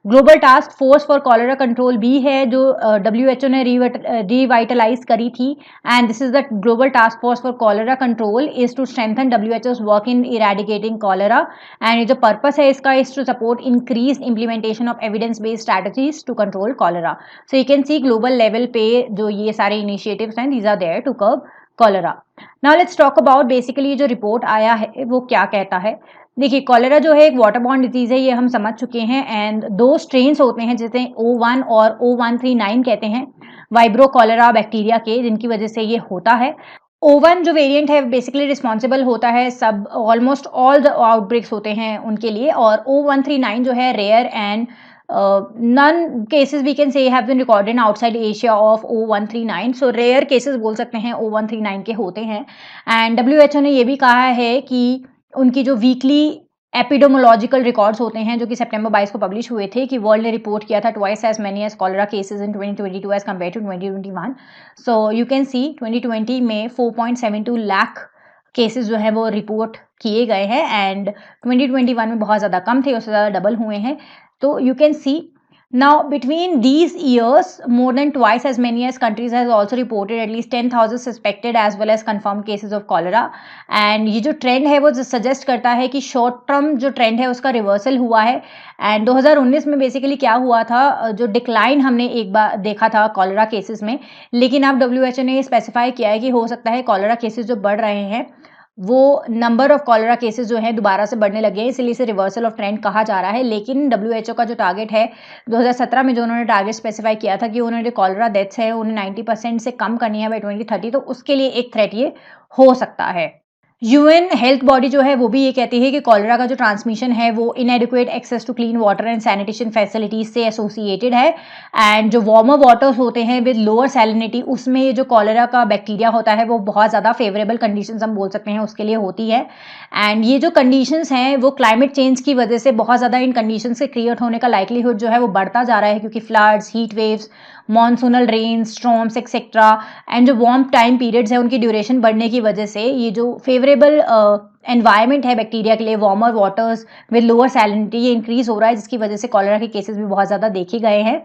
Global task force for cholera control भी है जो WHO ने रिवाइटलाइज करी थी, and this is the global task force for cholera control is to strengthen WHO's work in eradicating cholera, and जो पर्पस है इसका is to support increase implementation of evidence based strategies to control cholera. So you can see global level पे जो ये सारे इनिशिएटिव्स हैं these are there to curb cholera. Now let's talk about basically जो रिपोर्ट आया है वो क्या कहता है। देखिए कॉलेरा जो है एक वाटर बॉर्न डिजीज है, ये हम समझ चुके हैं, एंड 2 स्ट्रेन्स होते हैं जिसे O1 और O139 कहते हैं वाइब्रो कॉलेरा बैक्टीरिया के, जिनकी वजह से ये होता है। O1 जो वेरिएंट है बेसिकली रिस्पॉन्सिबल होता है सब ऑलमोस्ट ऑल द आउटब्रेक्स होते हैं उनके लिए, और O139 जो है rare and none cases we can say have been recorded outside Asia of O139, so rare cases बोल सकते हैं O139 के होते हैं। एंड WHO ने ये भी कहा है कि उनकी जो वीकली एपिडेमोलॉजिकल रिकॉर्ड्स होते हैं जो कि सितंबर 22 को पब्लिश हुए थे कि वर्ल्ड ने रिपोर्ट किया था twice as many as cholera cases in 2022 as compare to 2021। So you can see 2020 में 4.72 लाख केसेस जो है वो रिपोर्ट किए गए हैं, एंड 2021 में बहुत ज़्यादा कम थे, उससे ज़्यादा डबल हुए हैं। तो you can C Now, between these years, more than twice as many as countries has also reported at least 10,000 suspected as well as confirmed cases of cholera. And ये जो ट्रेंड है वो सजेस्ट करता है कि शॉर्ट टर्म जो ट्रेंड है उसका रिवर्सल हुआ है. एंड 2019 में बेसिकली क्या हुआ था, जो डिक्लाइन हमने एक बार देखा था कॉलरा केसेस में, लेकिन अब WHO ने स्पेसिफाई किया है कि हो सकता है कॉलरा केसेस जो बढ़ रहे हैं वो नंबर ऑफ कॉलरा केसेस जो हैं दोबारा से बढ़ने लगे हैं, इसलिए इसे रिवर्सल ऑफ ट्रेंड कहा जा रहा है. लेकिन WHO का जो टारगेट है 2017 में जो उन्होंने टारगेट स्पेसिफाई किया था कि उन्होंने कॉलरा डेथ्स है उन्हें 90% से कम करनी है बाय 2030, तो उसके लिए एक थ्रेट ये हो सकता है. यूएन हेल्थ बॉडी जो है वो भी ये कहती है कि कॉलरा का जो ट्रांसमिशन है वो inadequate access to clean water and sanitation facilities से एसोसिएटेड है. एंड जो वार्मर वाटर्स होते हैं विद लोअर सैलिनिटी, उसमें ये जो कॉलरा का बैक्टीरिया होता है वो बहुत ज़्यादा फेवरेबल कंडीशंस हम बोल सकते हैं उसके लिए होती है. एंड ये जो कंडीशंस हैं वो क्लाइमेट चेंज की वजह से बहुत ज़्यादा इन कंडीशन से क्रिएट होने का लाइकलीहुड जो है वो बढ़ता जा रहा है, क्योंकि floods, heat waves, monsoonal rain, storms etcetera and जो वार्म टाइम पीरियड्स है उनकी ड्यूरेशन बढ़ने की वजह से ये जो फेवरेबल एनवायरनमेंट है बैक्टीरिया के लिए, warmer waters with lower salinity, ये इंक्रीज हो रहा है, जिसकी वजह से कॉलरा के केसेस भी बहुत ज़्यादा देखे गए हैं.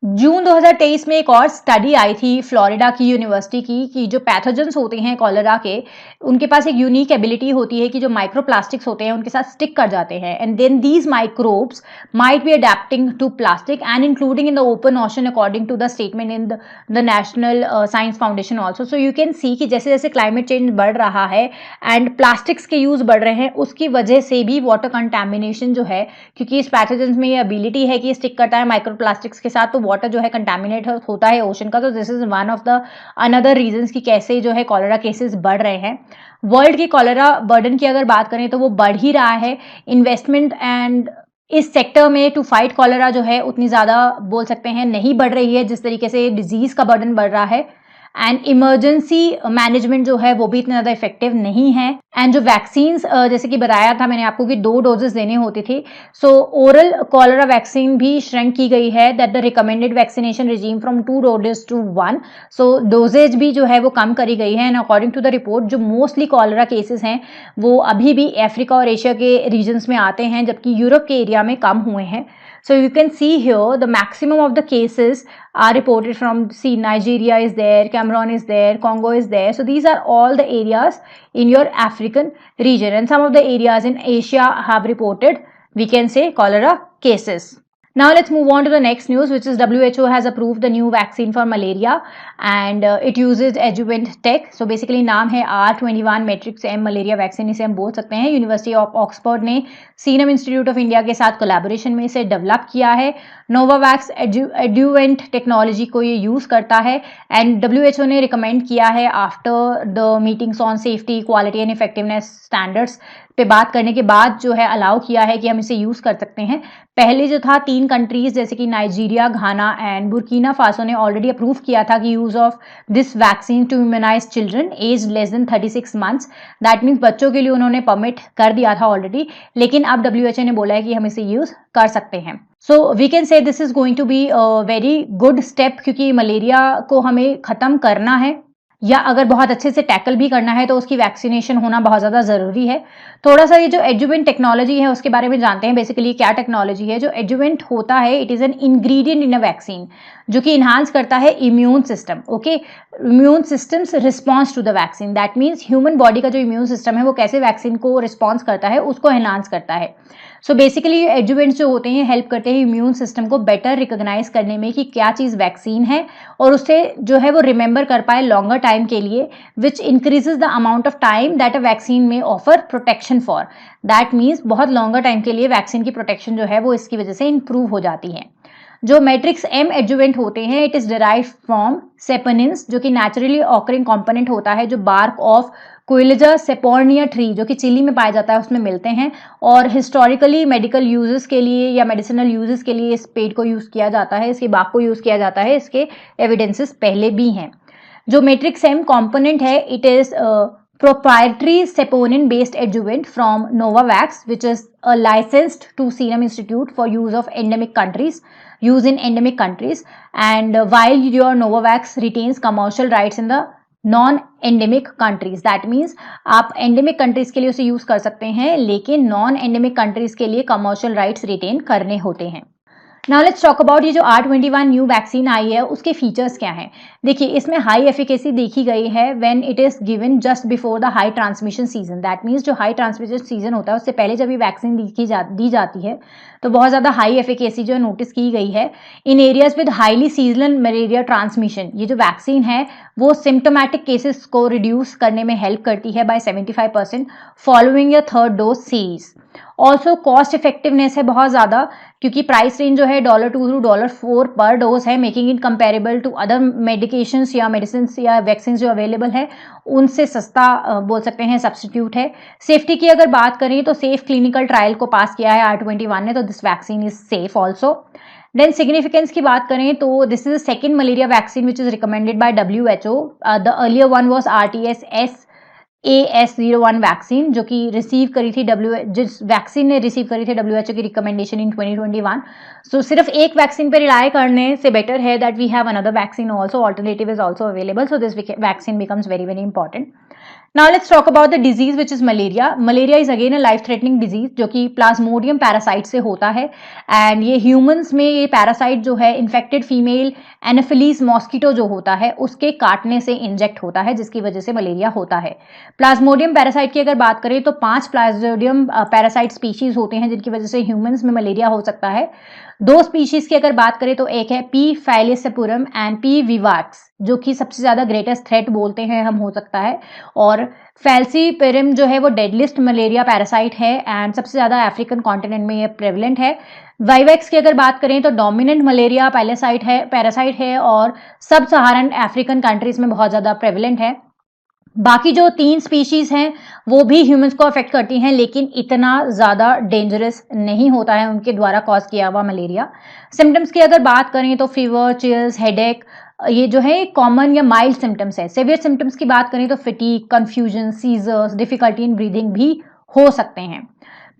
जून 2023 में एक और स्टडी आई थी फ्लोरिडा की यूनिवर्सिटी की कि जो पैथोजेंस होते हैं कॉलरा के, उनके पास एक यूनिक एबिलिटी होती है कि जो माइक्रोप्लास्टिक्स होते हैं उनके साथ स्टिक कर जाते हैं. And then these microbes might be adapting to plastic and including in the open ocean according to the statement in the national science foundation also. So you can see कि जैसे जैसे क्लाइमेट चेंज बढ़ रहा है एंड प्लास्टिक्स के यूज बढ़ रहे हैं, उसकी वजह से भी वाटर कंटेमिनेशन जो है, क्योंकि इस पैथोजेंस में ये एबिलिटी है कि स्टिक करता है माइक्रोप्लास्टिक्स के साथ, तो वाटर जो है कंटामिनेट होता है ओशन का. तो this is one of the another reasons कि कैसे जो है कॉलरा केसेस बढ़ रहे हैं. वर्ल्ड के कॉलरा बर्डन की अगर बात करें तो वो बढ़ ही रहा है. इन्वेस्टमेंट एंड इस सेक्टर में टू फाइट कॉलरा जो है उतनी ज़्यादा बोल सकते हैं नहीं बढ़ रही है जिस तरीके से डिजीज़ का बर्डन बढ़ रहा है. एंड इमरजेंसी मैनेजमेंट जो है वो भी इतना ज़्यादा इफेक्टिव नहीं है. एंड जो वैक्सीन्स जैसे कि बताया था मैंने आपको कि 2 डोजेस देने होते थे, सो ओरल कॉलरा वैक्सीन भी श्रिंक की गई है, that the recommended vaccination regime from 2 doses to 1. So doses भी जो है वो कम करी गई है. And according to the report जो मोस्टली कॉलरा केसेस हैं वो अभी भी अफ्रीका और एशिया के रीजन्स में आते हैं, जबकि यूरोप के एरिया में कम हुए हैं. So you can see here the maximum of the cases are reported from, see, Nigeria is there, Cameroon is there, Congo is there. So these are all the areas in your African region, and some of the areas in Asia have reported, we can say, cholera cases. Now let's move on to the next news, which is WHO has approved the new vaccine for malaria and it uses adjuvant tech. So basically नाम है R21 Matrix M malaria vaccine, इसे हम बोल सकते हैं. यूनिवर्सिटी ऑफ ऑक्सफोर्ड ने सीरम इंस्टीट्यूट ऑफ इंडिया के साथ कोलैबोरेशन में इसे डेवलप किया है. नोवावैक्स एड्यूवेंट टेक्नोलॉजी को ये यूज करता है एंड WHO ने रिकमेंड किया है after the meetings on safety, quality and effectiveness standards पे बात करने के बाद जो है अलाउ किया है कि हम इसे यूज कर सकते हैं. पहले जो था 3 कंट्रीज जैसे कि Nigeria, Ghana and Burkina Faso ने ऑलरेडी अप्रूव किया था कि use of this vaccine to immunise children as less than 36 months. That means बच्चों के लिए उन्होंने परमिट कर दिया था ऑलरेडी, लेकिन अब WHO ने बोला है कि हम इसे यूज कर सकते हैं. So we can say this is going to be a very good step, क्योंकि मलेरिया को हमें खत्म करना है या अगर बहुत अच्छे से टैकल भी करना है तो उसकी वैक्सीनेशन होना बहुत ज़्यादा ज़रूरी है. थोड़ा सा ये जो एडजुवेंट टेक्नोलॉजी है उसके बारे में जानते हैं. बेसिकली क्या टेक्नोलॉजी है? जो एडजुवेंट होता है it is an ingredient in a vaccine जो कि इन्हांस करता है immune system. Okay, immune systems response to the vaccine. That means human body का जो इम्यून सिस्टम है वो कैसे वैक्सीन को रिस्पॉन्स करता है उसको एनहांस करता है. सो बेसिकली एडजुवेंट्स जो होते हैं हेल्प करते हैं इम्यून सिस्टम को बेटर रिकॉग्नाइज करने में कि क्या चीज़ वैक्सीन है और उससे जो है वो रिमेंबर कर पाए लॉन्गर टाइम के लिए, which increases the amount of time that a vaccine may offer protection for. That means बहुत लॉन्गर टाइम के लिए वैक्सीन की प्रोटेक्शन जो है वो इसकी वजह से इंप्रूव हो जाती है. जो मैट्रिक्स एम एडजुवेंट होते हैं it is derive from saponins जो कि नेचुरली ऑकरिंग कंपोनेंट होता है जो बार्क ऑफ कोइलेजा सेपोर्निया ट्री जो कि चिली में पाया जाता है उसमें मिलते हैं, और हिस्टोरिकली मेडिकल यूजेस के लिए या मेडिसिनल यूजेस के लिए इस पेड़ को यूज़ किया जाता है, इसके बाग को यूज़ किया जाता है. इसके एविडेंसेस पहले भी हैं. जो मैट्रिक्स एम कंपोनेंट है it is proprietary saponin based adjuvant from Novavax, which is licensed to Serum Institute for use in endemic countries, and while your Novavax retains commercial rights in the non endemic countries. That means आप एंडेमिक कंट्रीज के लिए उसे यूज कर सकते हैं लेकिन नॉन एंडेमिक कंट्रीज के लिए कमर्शियल राइट्स रिटेन करने होते हैं. नाउ लेट्स टॉक अबाउट ये जो R21 न्यू वैक्सीन आई है उसके फीचर्स क्या हैं। देखिए इसमें हाई एफिकेसी देखी गई है when it is given just before the high transmission season. That means जो हाई ट्रांसमिशन सीजन होता है उससे पहले जब ये वैक्सीन दी जाती है तो बहुत ज़्यादा हाई एफिकेसी जो नोटिस की गई है in areas with highly seasonal malaria transmission. ये जो वैक्सीन है वो सिम्टोमेटिक केसेस को रिड्यूस करने में हेल्प करती है बाय 75% फॉलोइंग या third dose series. Also cost effectiveness है बहुत ज़्यादा, क्योंकि प्राइस रेंज जो है $2 to $4 पर डोज है, making it comparable to other medications या मेडिसिन या वैक्सीन जो अवेलेबल है उनसे सस्ता बोल सकते हैं सब्सटीट्यूट है। सेफ्टी की अगर बात करें तो सेफ क्लिनिकल ट्रायल को पास किया है R21 ने, तो this vaccine is safe also. Then significance की बात करें तो this is the second malaria vaccine which is recommended by WHO। The earlier one was RTS-AS01 vaccine जो कि रिसीव करी थी जिस वैक्सीन ने रिसीव करी थी WHO की रिकमेंडेशन इन 2021। सो सिर्फ एक वैक्सीन पे रिलाय करने से बेटर है that we have another vaccine also, alternative is also available, so this vaccine becomes very very important. Now let's talk about the disease which is malaria. Malaria is again a life threatening disease जो कि प्लाज्मोडियम पैरासाइट से होता है एंड ये ह्यूमंस में ये पैरासाइट जो है इन्फेक्टेड फीमेल एनाफिलीज मॉस्किटो जो होता है उसके काटने से इंजेक्ट होता है जिसकी वजह से मलेरिया होता है। प्लाज्मोडियम पैरासाइट की अगर बात करें तो 5 प्लाज्मोडियम पैरासाइट स्पीशीज होते हैं जिनकी वजह से ह्यूमंस में मलेरिया हो सकता है। 2 स्पीशीज की अगर बात करें तो एक है P. falciparum and P. vivax जो कि सबसे ज्यादा ग्रेटेस्ट थ्रेट बोलते हैं हम हो सकता है, और फैल्सीपेरम जो है वो डेडलिस्ट मलेरिया पैरासाइट है एंड सबसे ज्यादा अफ्रीकन कॉन्टिनेंट में ये प्रेवलेंट है। वाइवैक्स की अगर बात करें तो डोमिनेंट मलेरिया पैरासाइट है और सब सहारन अफ्रीकन कंट्रीज में बहुत ज्यादा प्रेवलेंट है। बाकी जो 3 स्पीशीज हैं वो भी ह्यूमंस को अफेक्ट करती हैं लेकिन इतना ज्यादा डेंजरस नहीं होता है उनके द्वारा कॉज किया हुआ मलेरिया। सिम्टम्स की अगर बात करें तो फीवर, चिल्स, हेडेक ये जो है कॉमन या माइल्ड सिम्टम्स है। सिवियर सिम्टम्स की बात करें तो fatigue, confusion, seizures, difficulty in breathing भी हो सकते हैं।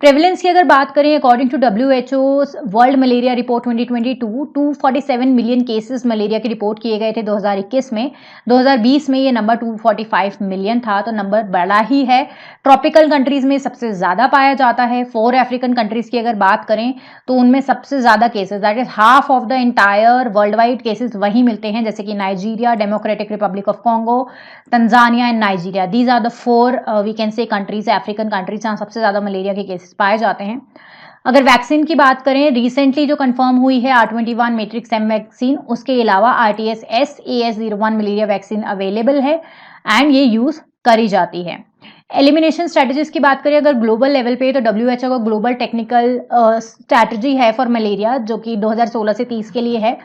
प्रेवलेंस की अगर बात करें according to WHO world malaria report 2022 247 million cases malaria के रिपोर्ट किए गए थे 2021 में। 2020 में ये नंबर 245 मिलियन था, तो नंबर बड़ा ही है। ट्रॉपिकल कंट्रीज में सबसे ज्यादा पाया जाता है। 4 अफ्रीकन कंट्रीज की अगर बात करें तो उनमें सबसे ज्यादा cases that is half of the entire world wide cases वही मिलते हैं, जैसे कि Nigeria, Democratic Republic of Congo, Tanzania and Nigeria. These are the 4 we can say countries, African countries जहां सबसे ज्यादा मलेरिया के केसेस पाए जाते हैं। अगर वैक्सीन की बात करें, रिसेंटली जो कंफर्म हुई है R21 मैट्रिक्स एम वैक्सीन, उसके अलावा RTS-AS01 मलेरिया वैक्सीन अवेलेबल है एंड ये यूज करी जाती है। एलिमिनेशन स्ट्रेटजीज की बात करें अगर ग्लोबल लेवल पे तो WHO का ग्लोबल टेक्निकल स्ट्रेटजी है फॉर मलेरिया जो कि 2016 से 30 के लिए है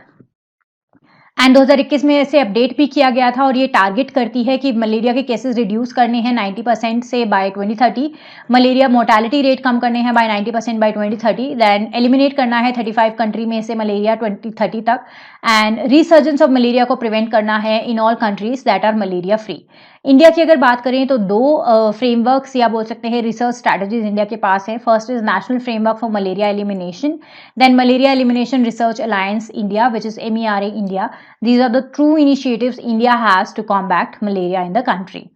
एंड 2021 में इसे अपडेट भी किया गया था और ये टारगेट करती है कि मलेरिया के केसेस रिड्यूस करने हैं 90% से बाय 2030, मलेरिया मोर्टेलिटी रेट कम करने हैं बाय 90% बाय 2030, देन एलिमिनेट करना है 35 कंट्री में से मलेरिया 2030 तक एंड रिसर्जेंस ऑफ मलेरिया को प्रिवेंट करना है in all countries that are malaria free. India की अगर बात करें तो 2 फ्रेमवर्क्स या बोल सकते हैं रिसर्च स्ट्रैटेजीज इंडिया के पास है। First is national framework for malaria elimination, then malaria elimination research alliance India which is MERA India. These are the true initiatives India has to combat malaria in the country.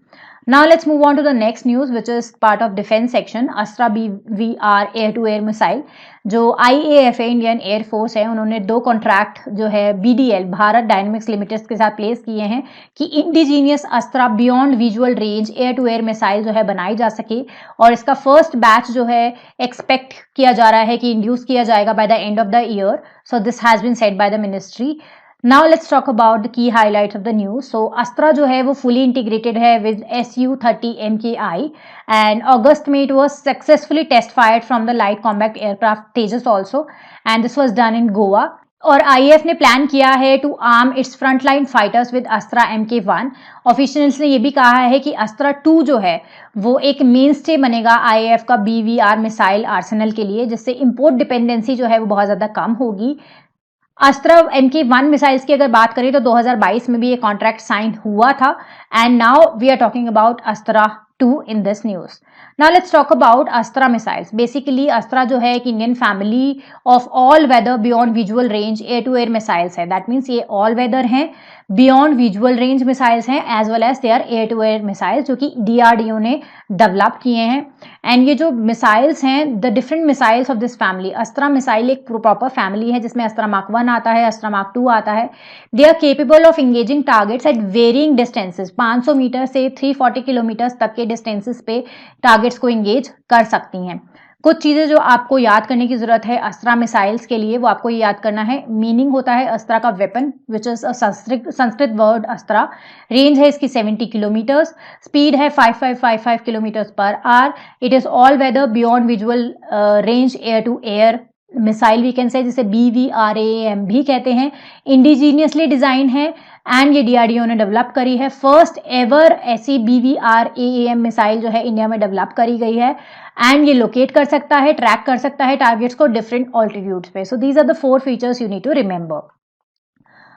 Now let's move on to the next news which is part of defense section. Astra BVR air to air missile जो IAF है, इंडियन एयर फोर्स है, उन्होंने 2 कॉन्ट्रैक्ट जो है BDL भारत डायनेमिक्स लिमिटेड के साथ प्लेस किए हैं कि indigenous Astra beyond visual range air to air missile जो है बनाई जा सके और इसका फर्स्ट बैच जो है एक्सपेक्ट किया जा रहा है कि इंड्यूस किया जाएगा by the end of the year. So this has been said by the ministry. Now let's talk about the key highlights of the news. So Astra जो है वो fully integrated है with Su-30 MKI and August में it was successfully test fired from the light combat aircraft Tejas also and this was done in Goa. और IAF ने प्लान किया है to arm its frontline fighters with Astra MK1। Officials ने ये भी कहा है कि अस्त्रा 2 जो है वो एक मेन स्टे बनेगा IAF का BVR मिसाइल आर्सेनल के लिए, जिससे इंपोर्ट डिपेंडेंसी जो है वो बहुत ज्यादा कम होगी। अस्त्रा MK1 मिसाइल्स की अगर बात करें तो 2022 में भी ये कॉन्ट्रैक्ट साइन हुआ था and now we are talking about Astra 2 in this news. Now let's talk about Astra missiles. Basically Astra जो है एक Indian family of all weather beyond visual range air to air missiles है. दैट मीन्स ये ऑल वेदर हैं, बियॉन्ड विजुअल रेंज मिसाइल्स हैं, as well as they are air to air missiles जो कि DRDO ने डेवलप किए हैं. एंड ये जो मिसाइल्स हैं, the different missiles of this family, अस्त्रा missile एक प्रॉपर फैमिली है जिसमें अस्त्रा मार्क 1 आता है, अस्त्रा मार्क 2 आता है. They are capable of engaging targets at varying distances. 500 metre से 340 किलोमीटर तक के डिस्टेंसेस पे टारगेट्स को इंगेज कर सकती हैं. कुछ चीजें जो आपको याद करने की जरूरत है अस्त्रा मिसाइल्स के लिए, वो आपको ये याद करना है. मीनिंग होता है अस्त्रा का weapon, which is a Sanskrit word Astra. Range है इसकी 70 किलोमीटर्स. स्पीड है 5555 kilometres per hour. It is all weather beyond visual range air to air missile we can say, जिसे BVRAAM भी कहते हैं. इंडिजीनियसली डिजाइन है एंड ये DRDO ने डेवलप करी है. फर्स्ट एवर ऐसी BVRAAM मिसाइल जो है इंडिया में डेवलप करी गई है. एंड ये लोकेट कर सकता है, ट्रैक कर सकता है टारगेट्स को डिफरेंट ऑल्टीट्यूड्स पे. So these are the 4 features you need to remember.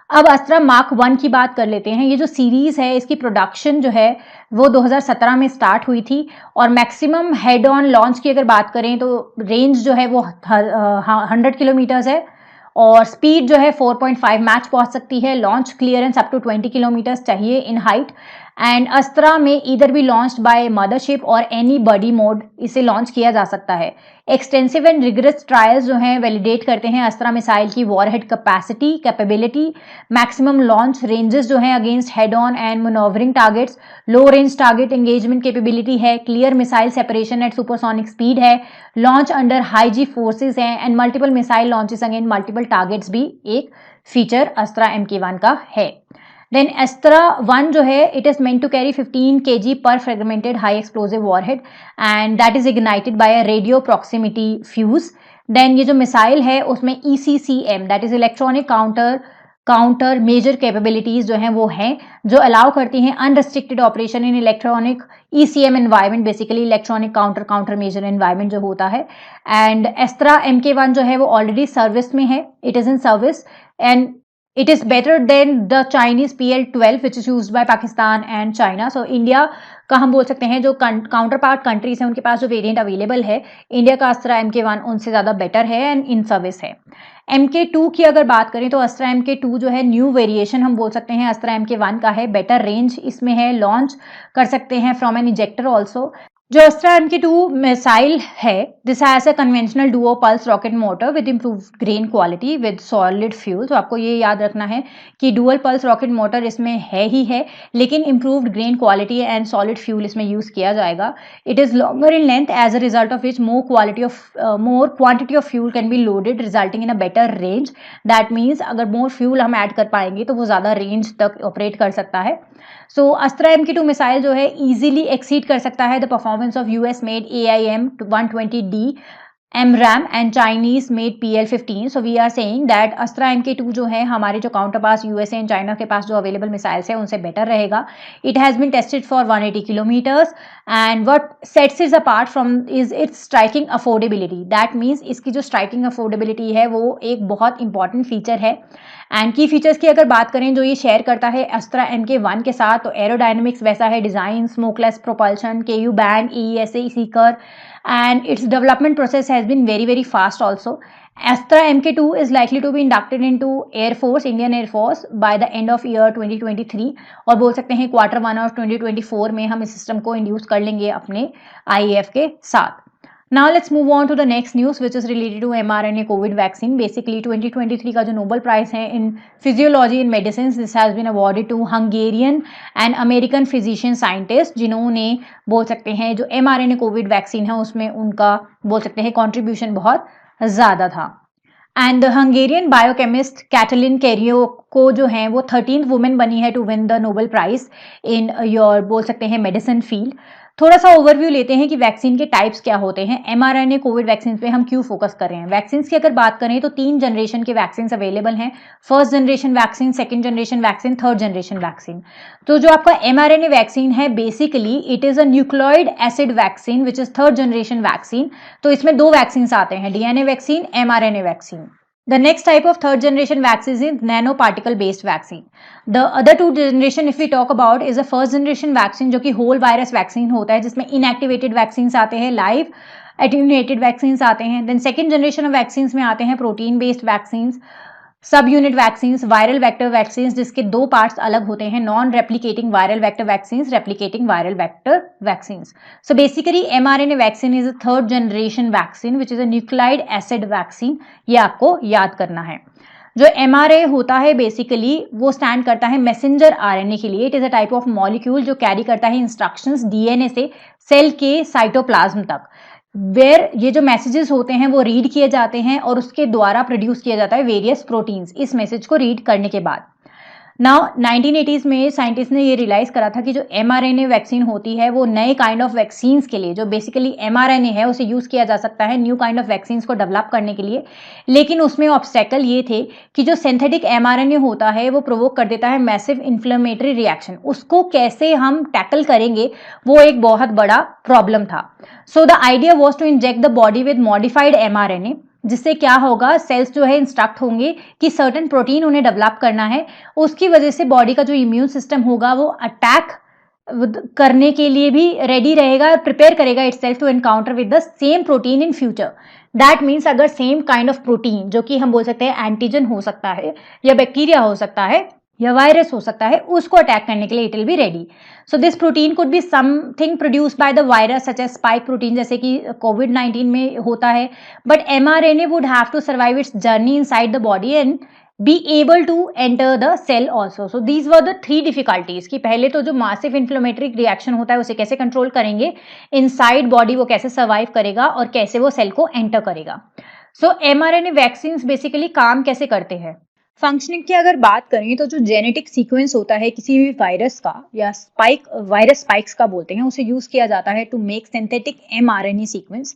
अब अस्त्रा मार्क 1 की बात कर लेते हैं. ये जो सीरीज है इसकी प्रोडक्शन जो है वो 2017 में स्टार्ट हुई थी और मैक्सिमम हेड ऑन लॉन्च की अगर बात करें तो रेंज जो है वो 100 किलोमीटर्स है और स्पीड जो है 4.5 मैच पहुंच सकती है. Launch clearance up to 20 kilometres चाहिए इन हाइट. एंड अस्त्रा में either be launched by mothership और एनी बडी मोड इसे लॉन्च किया जा सकता है. एक्सटेंसिव एंड रिगरस ट्रायल्स जो हैं वैलिडेट करते हैं अस्त्रा मिसाइल की warhead capacity, capability, maximum launch ranges जो हैं against head on and manoeuvring targets, low range target engagement capability है, clear missile separation at supersonic speed है, launch under high G forces हैं and multiple missile launches against multiple targets भी एक फीचर अस्त्रा MK1 का है. Then Astra 1 जो है it is meant to carry 15 kg per fragmented high explosive warhead and that is ignited by a radio proximity fuse. Then ये जो मिसाइल है उसमें ECCM that is electronic counter measure capabilities जो हैं वो हैं जो अलाउ करती हैं unrestricted operation in electronic ECM environment, basically electronic counter measure environment जो होता है. एंड अस्त्रा MK1 जो है वो ऑलरेडी सर्विस में है, it is in service and it is better than the Chinese PL-12 which is used by Pakistan and China. So India का हम बोल सकते हैं जो काउंटर पार्ट कंट्रीज हैं उनके पास जो वेरिएंट अवेलेबल है, इंडिया का अस्त्रा MK1 उनसे ज़्यादा बेटर है एंड इन सर्विस है. MK2 की अगर बात करें तो अस्त्रा MK2 जो है न्यू वेरिएशन हम बोल सकते हैं अस्त्रा MK1 का है. बेटर रेंज इसमें है, लॉन्च कर सकते हैं फ्रॉम एन इजेक्टर ऑल्सो. जो अस्त्रा MK2 मिसाइल है this has a conventional duo pulse rocket motor with improved grain quality with solid fuel. तो आपको ये याद रखना है कि डुअल पल्स रॉकेट मोटर इसमें है ही है लेकिन improved grain quality and solid fuel इसमें यूज किया जाएगा. It is longer in length as a result of which more quantity of fuel can be loaded resulting in a better range. That means अगर मोर फ्यूल हम ऐड कर पाएंगे तो वो ज्यादा रेंज तक ऑपरेट कर सकता है. सो अस्त्रा MK2 मिसाइल जो है इजीली एक्सीड कर सकता है the performance of US made AIM-120D MRAM and Chinese made PL-15. So we are saying that Astra MK2 जो है हमारे जो काउंटर पास USA एंड चाइना के पास जो अवेलेबल मिसाइल्स है उनसे बेटर रहेगा. It has been tested for 180 kilometres and what sets it apart from is its striking affordability. That means इसकी जो स्ट्राइकिंग अफोर्डेबिलिटी है वो एक बहुत इंपॉर्टेंट फीचर है. एंड की फीचर्स की अगर बात करें जो ये शेयर करता है अस्त्रा MK1 के साथ, तो एरोडायनेमिक्स वैसा है, design, smokeless propulsion, KU band, EESA Sikar and its development process has been very fast also. Astra MK2 is likely to be inducted into Air Force, Indian Air Force by the end of year 2023 और बोल सकते हैं Q1 और 2024 में हम इस सिस्टम को इंड्यूस कर लेंगे अपने IAF के साथ. Now let's move on to the next news which is related to mRNA COVID vaccine. Basically 2023 का जो नोबेल प्राइज है in physiology in medicines, this has been awarded to Hungarian and American physician scientists जिन्होंने बोल सकते हैं जो mRNA COVID वैक्सीन है उसमें उनका बोल सकते हैं कॉन्ट्रीब्यूशन बहुत ज़्यादा था. And Hungarian biochemist Katalin Kariko जो हैं वो 13th वुमेन बनी है to win the Nobel prize in your बोल सकते हैं मेडिसिन फील्ड. थोड़ा सा ओवरव्यू लेते हैं कि वैक्सीन के टाइप्स क्या होते हैं. mRNA कोविड वैक्सीन पे हम क्यों फोकस कर रहे हैं. वैक्सीन की अगर बात करें तो 3 जनरेशन के वैक्सीन अवेलेबल हैं. First generation vaccine, second generation vaccine, third generation vaccine. तो जो आपका mRNA वैक्सीन है basically it is a nucleoid acid vaccine which is third generation vaccine. तो इसमें 2 वैक्सीन आते हैं, DNA vaccine, mRNA vaccine. The next type of third generation vaccine is nanoparticle based vaccine. The other two generation if we talk about is a first generation vaccine जो कि whole virus vaccine होता है जिसमें inactivated vaccines आते हैं, live attenuated vaccines आते हैं. Then second generation of vaccines में आते हैं protein based vaccines, सब unit vaccine, viral vector vaccine जिसके दो पार्ट्स अलग होते हैं, non replicating viral vector vaccine, replicating viral vector vaccine. So basically mRNA vaccine is a third generation vaccine which is a nucleotide acid vaccine. ये आपको याद करना है. जो mRNA होता है बेसिकली वो स्टैंड करता है मैसेंजर आरएनए के लिए. It is a type of molecule जो कैरी करता है इंस्ट्रक्शंस डीएनए से सेल के साइटोप्लाज्म तक, वेयर ये जो मैसेजेस होते हैं वो रीड किए जाते हैं और उसके द्वारा प्रोड्यूस किया जाता है वेरियस प्रोटीन्स इस मैसेज को रीड करने के बाद. नाउ 1980s में साइंटिस्ट ने ये रियलाइज करा था कि जो mRNA वैक्सीन होती है वो नए काइंड ऑफ वैक्सीन्स के लिए, जो बेसिकली mRNA है उसे यूज किया जा सकता है न्यू काइंड ऑफ वैक्सीन्स को डेवलप करने के लिए. लेकिन उसमें ऑब्स्टेकल ये थे कि जो सिंथेटिक mRNA होता है वो प्रोवोक कर देता है मैसिव इन्फ्लेमेटरी रिएक्शन. उसको कैसे हम टैकल करेंगे वो एक बहुत बड़ा प्रॉब्लम था. So the idea was to inject the body with modified mRNA, जिससे क्या होगा, सेल्स जो है इंस्ट्रक्ट होंगे कि सर्टेन प्रोटीन उन्हें डेवलप करना है. उसकी वजह से बॉडी का जो इम्यून सिस्टम होगा वो अटैक करने के लिए भी रेडी रहेगा, प्रिपेयर करेगा itself to encounter with the same protein in future. That means अगर सेम काइंड ऑफ प्रोटीन जो कि हम बोल सकते हैं एंटीजन हो सकता है या बैक्टीरिया हो सकता है या वायरस हो सकता है, उसको अटैक करने के लिए it will be ready. So this protein could be something produced by the virus such as spike protein जैसे कि कोविड-19 में होता है. But mRNA would have to survive its journey inside the body and be able to enter the cell also. So these were the three difficulties कि पहले तो जो मासिव इन्फ्लेमेटरी रिएक्शन होता है उसे कैसे कंट्रोल करेंगे, इनसाइड बॉडी वो कैसे सर्वाइव करेगा और कैसे वो सेल को एंटर करेगा. सो mRNA वैक्सीन बेसिकली काम कैसे करते हैं. फंक्शनिंग की अगर बात करें तो जो जेनेटिक सीक्वेंस होता है किसी भी वायरस का या वायरस स्पाइक्स का बोलते हैं, उसे यूज किया जाता है to make synthetic mRNA sequence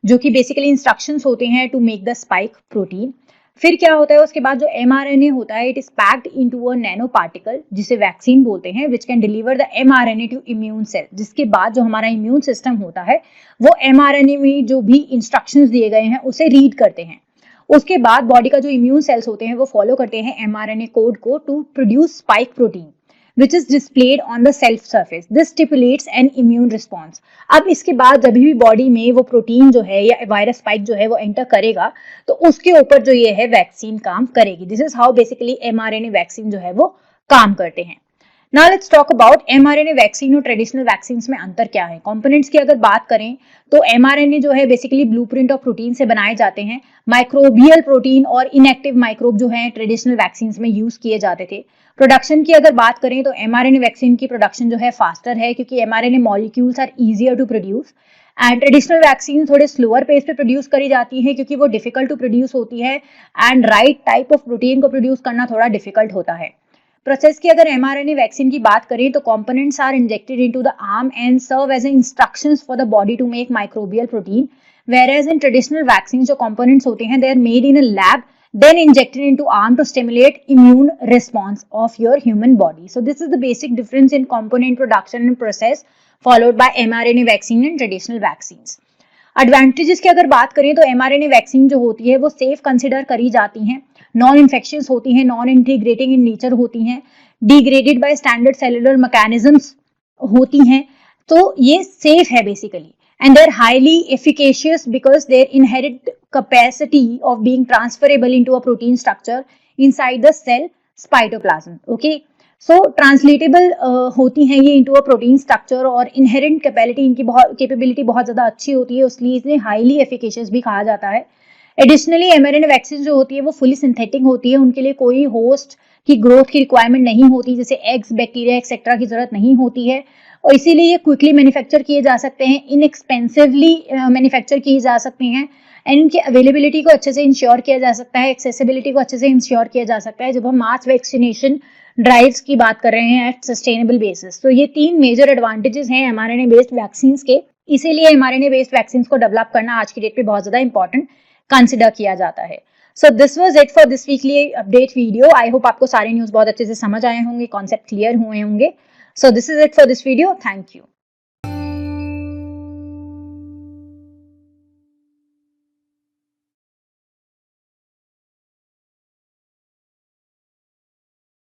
जो कि बेसिकली इंस्ट्रक्शंस होते हैं to make the spike protein. फिर क्या होता है उसके बाद जो mRNA होता है it is packed into a nano particle जिसे वैक्सीन बोलते हैं which can deliver the mRNA to immune cell, जिसके बाद जो हमारा इम्यून सिस्टम होता है वो mRNA में जो भी इंस्ट्रक्शंस दिए गए हैं उसे रीड करते हैं. उसके बाद बॉडी का जो इम्यून सेल्स होते हैं वो फॉलो करते हैं mRNA कोड को to produce spike protein which is displayed on the cell surface. This stipulates an immune response. अब इसके बाद जब भी बॉडी में वो प्रोटीन जो है या वायरस स्पाइक जो है वो एंटर करेगा तो उसके ऊपर जो ये है वैक्सीन काम करेगी. This is how basically mRNA vaccine जो है वो काम करते हैं. Now let's talk about mRNA vaccine और ट्रेडिशनल वैक्सीन में अंतर क्या है. कंपोनेंट्स की अगर बात करें तो mRNA जो है बेसिकली ब्लूप्रिंट ऑफ प्रोटीन से बनाए जाते हैं. माइक्रोबियल प्रोटीन और इनएक्टिव माइक्रोब जो है ट्रेडिशनल वैक्सीन में यूज किए जाते थे. प्रोडक्शन की अगर बात करें तो mRNA वैक्सीन की प्रोडक्शन जो है फास्टर है क्योंकि mRNA molecules are easier to produce and traditional vaccine थोड़े स्लोअर पेस पे प्रोड्यूस करी जाती है क्योंकि वो डिफिकल्ट टू प्रोड्यूस होती है and right type of protein को प्रोड्यूस करना थोड़ा डिफिकल्ट होता है. प्रोसेस की अगर mRNA वैक्सीन की बात करें तो components are injected into the arm and serve as instructions for the body to make microbial protein, whereas in traditional vaccines जो components होते हैं they are made in a lab then injected into arm to stimulate immune response of your human body. So this is the basic difference in component production and process followed by mRNA vaccine and traditional vaccines. Advantages की अगर बात करें तो mRNA वैक्सीन जो होती है वो सेफ कंसिडर करी जाती हैं, नॉन इन्फेक्शियस होती हैं, नॉन इंटीग्रेटिंग इन नेचर होती हैं, degraded by standard cellular mechanisms होती हैं, तो ये सेफ है basically. And they're highly efficacious because their inherent capacity of being transferable into a protein structure inside the cell cytoplasm. Okay, so translatable होती हैं ये into a protein structure और inherent capability बहुत ज़्यादा अच्छी होती है, इसलिए इसे highly efficacious भी कहा जाता है. एडिशनली mRNA वैक्सीन जो होती है वो फुली सिंथेटिक होती है, उनके लिए कोई होस्ट की ग्रोथ की रिक्वायरमेंट नहीं होती, जैसे एग्स, बैक्टीरिया एक्सेट्रा की जरूरत नहीं होती है और इसीलिए ये क्विकली मैन्युफैक्चर किए जा सकते हैं, इनएक्सपेंसिवली मैन्युफैक्चर किए जा सकते हैं एंड इनकी अवेलेबिलिटी को अच्छे से इंश्योर किया जा सकता है, एक्सेसिबिलिटी को अच्छे से इंश्योर किया जा सकता है जब हम मास वैक्सीनेशन ड्राइव्स की बात कर रहे हैं एट सस्टेनेबल बेसिस. तो ये 3 मेजर एडवांटेजेस हैं mRNA बेस्ड वैक्सीन के, इसीलिए mRNA बेस्ड वैक्सीन को डेवलप करना आज की डेट पे बहुत ज्यादा इंपॉर्टेंट कंसिडर किया जाता है. So this was it for this weekly update video. I hope आपको सारे न्यूज बहुत अच्छे से समझ आए होंगे, कॉन्सेप्ट क्लियर हुए होंगे. सो this is it for this video. Thank you.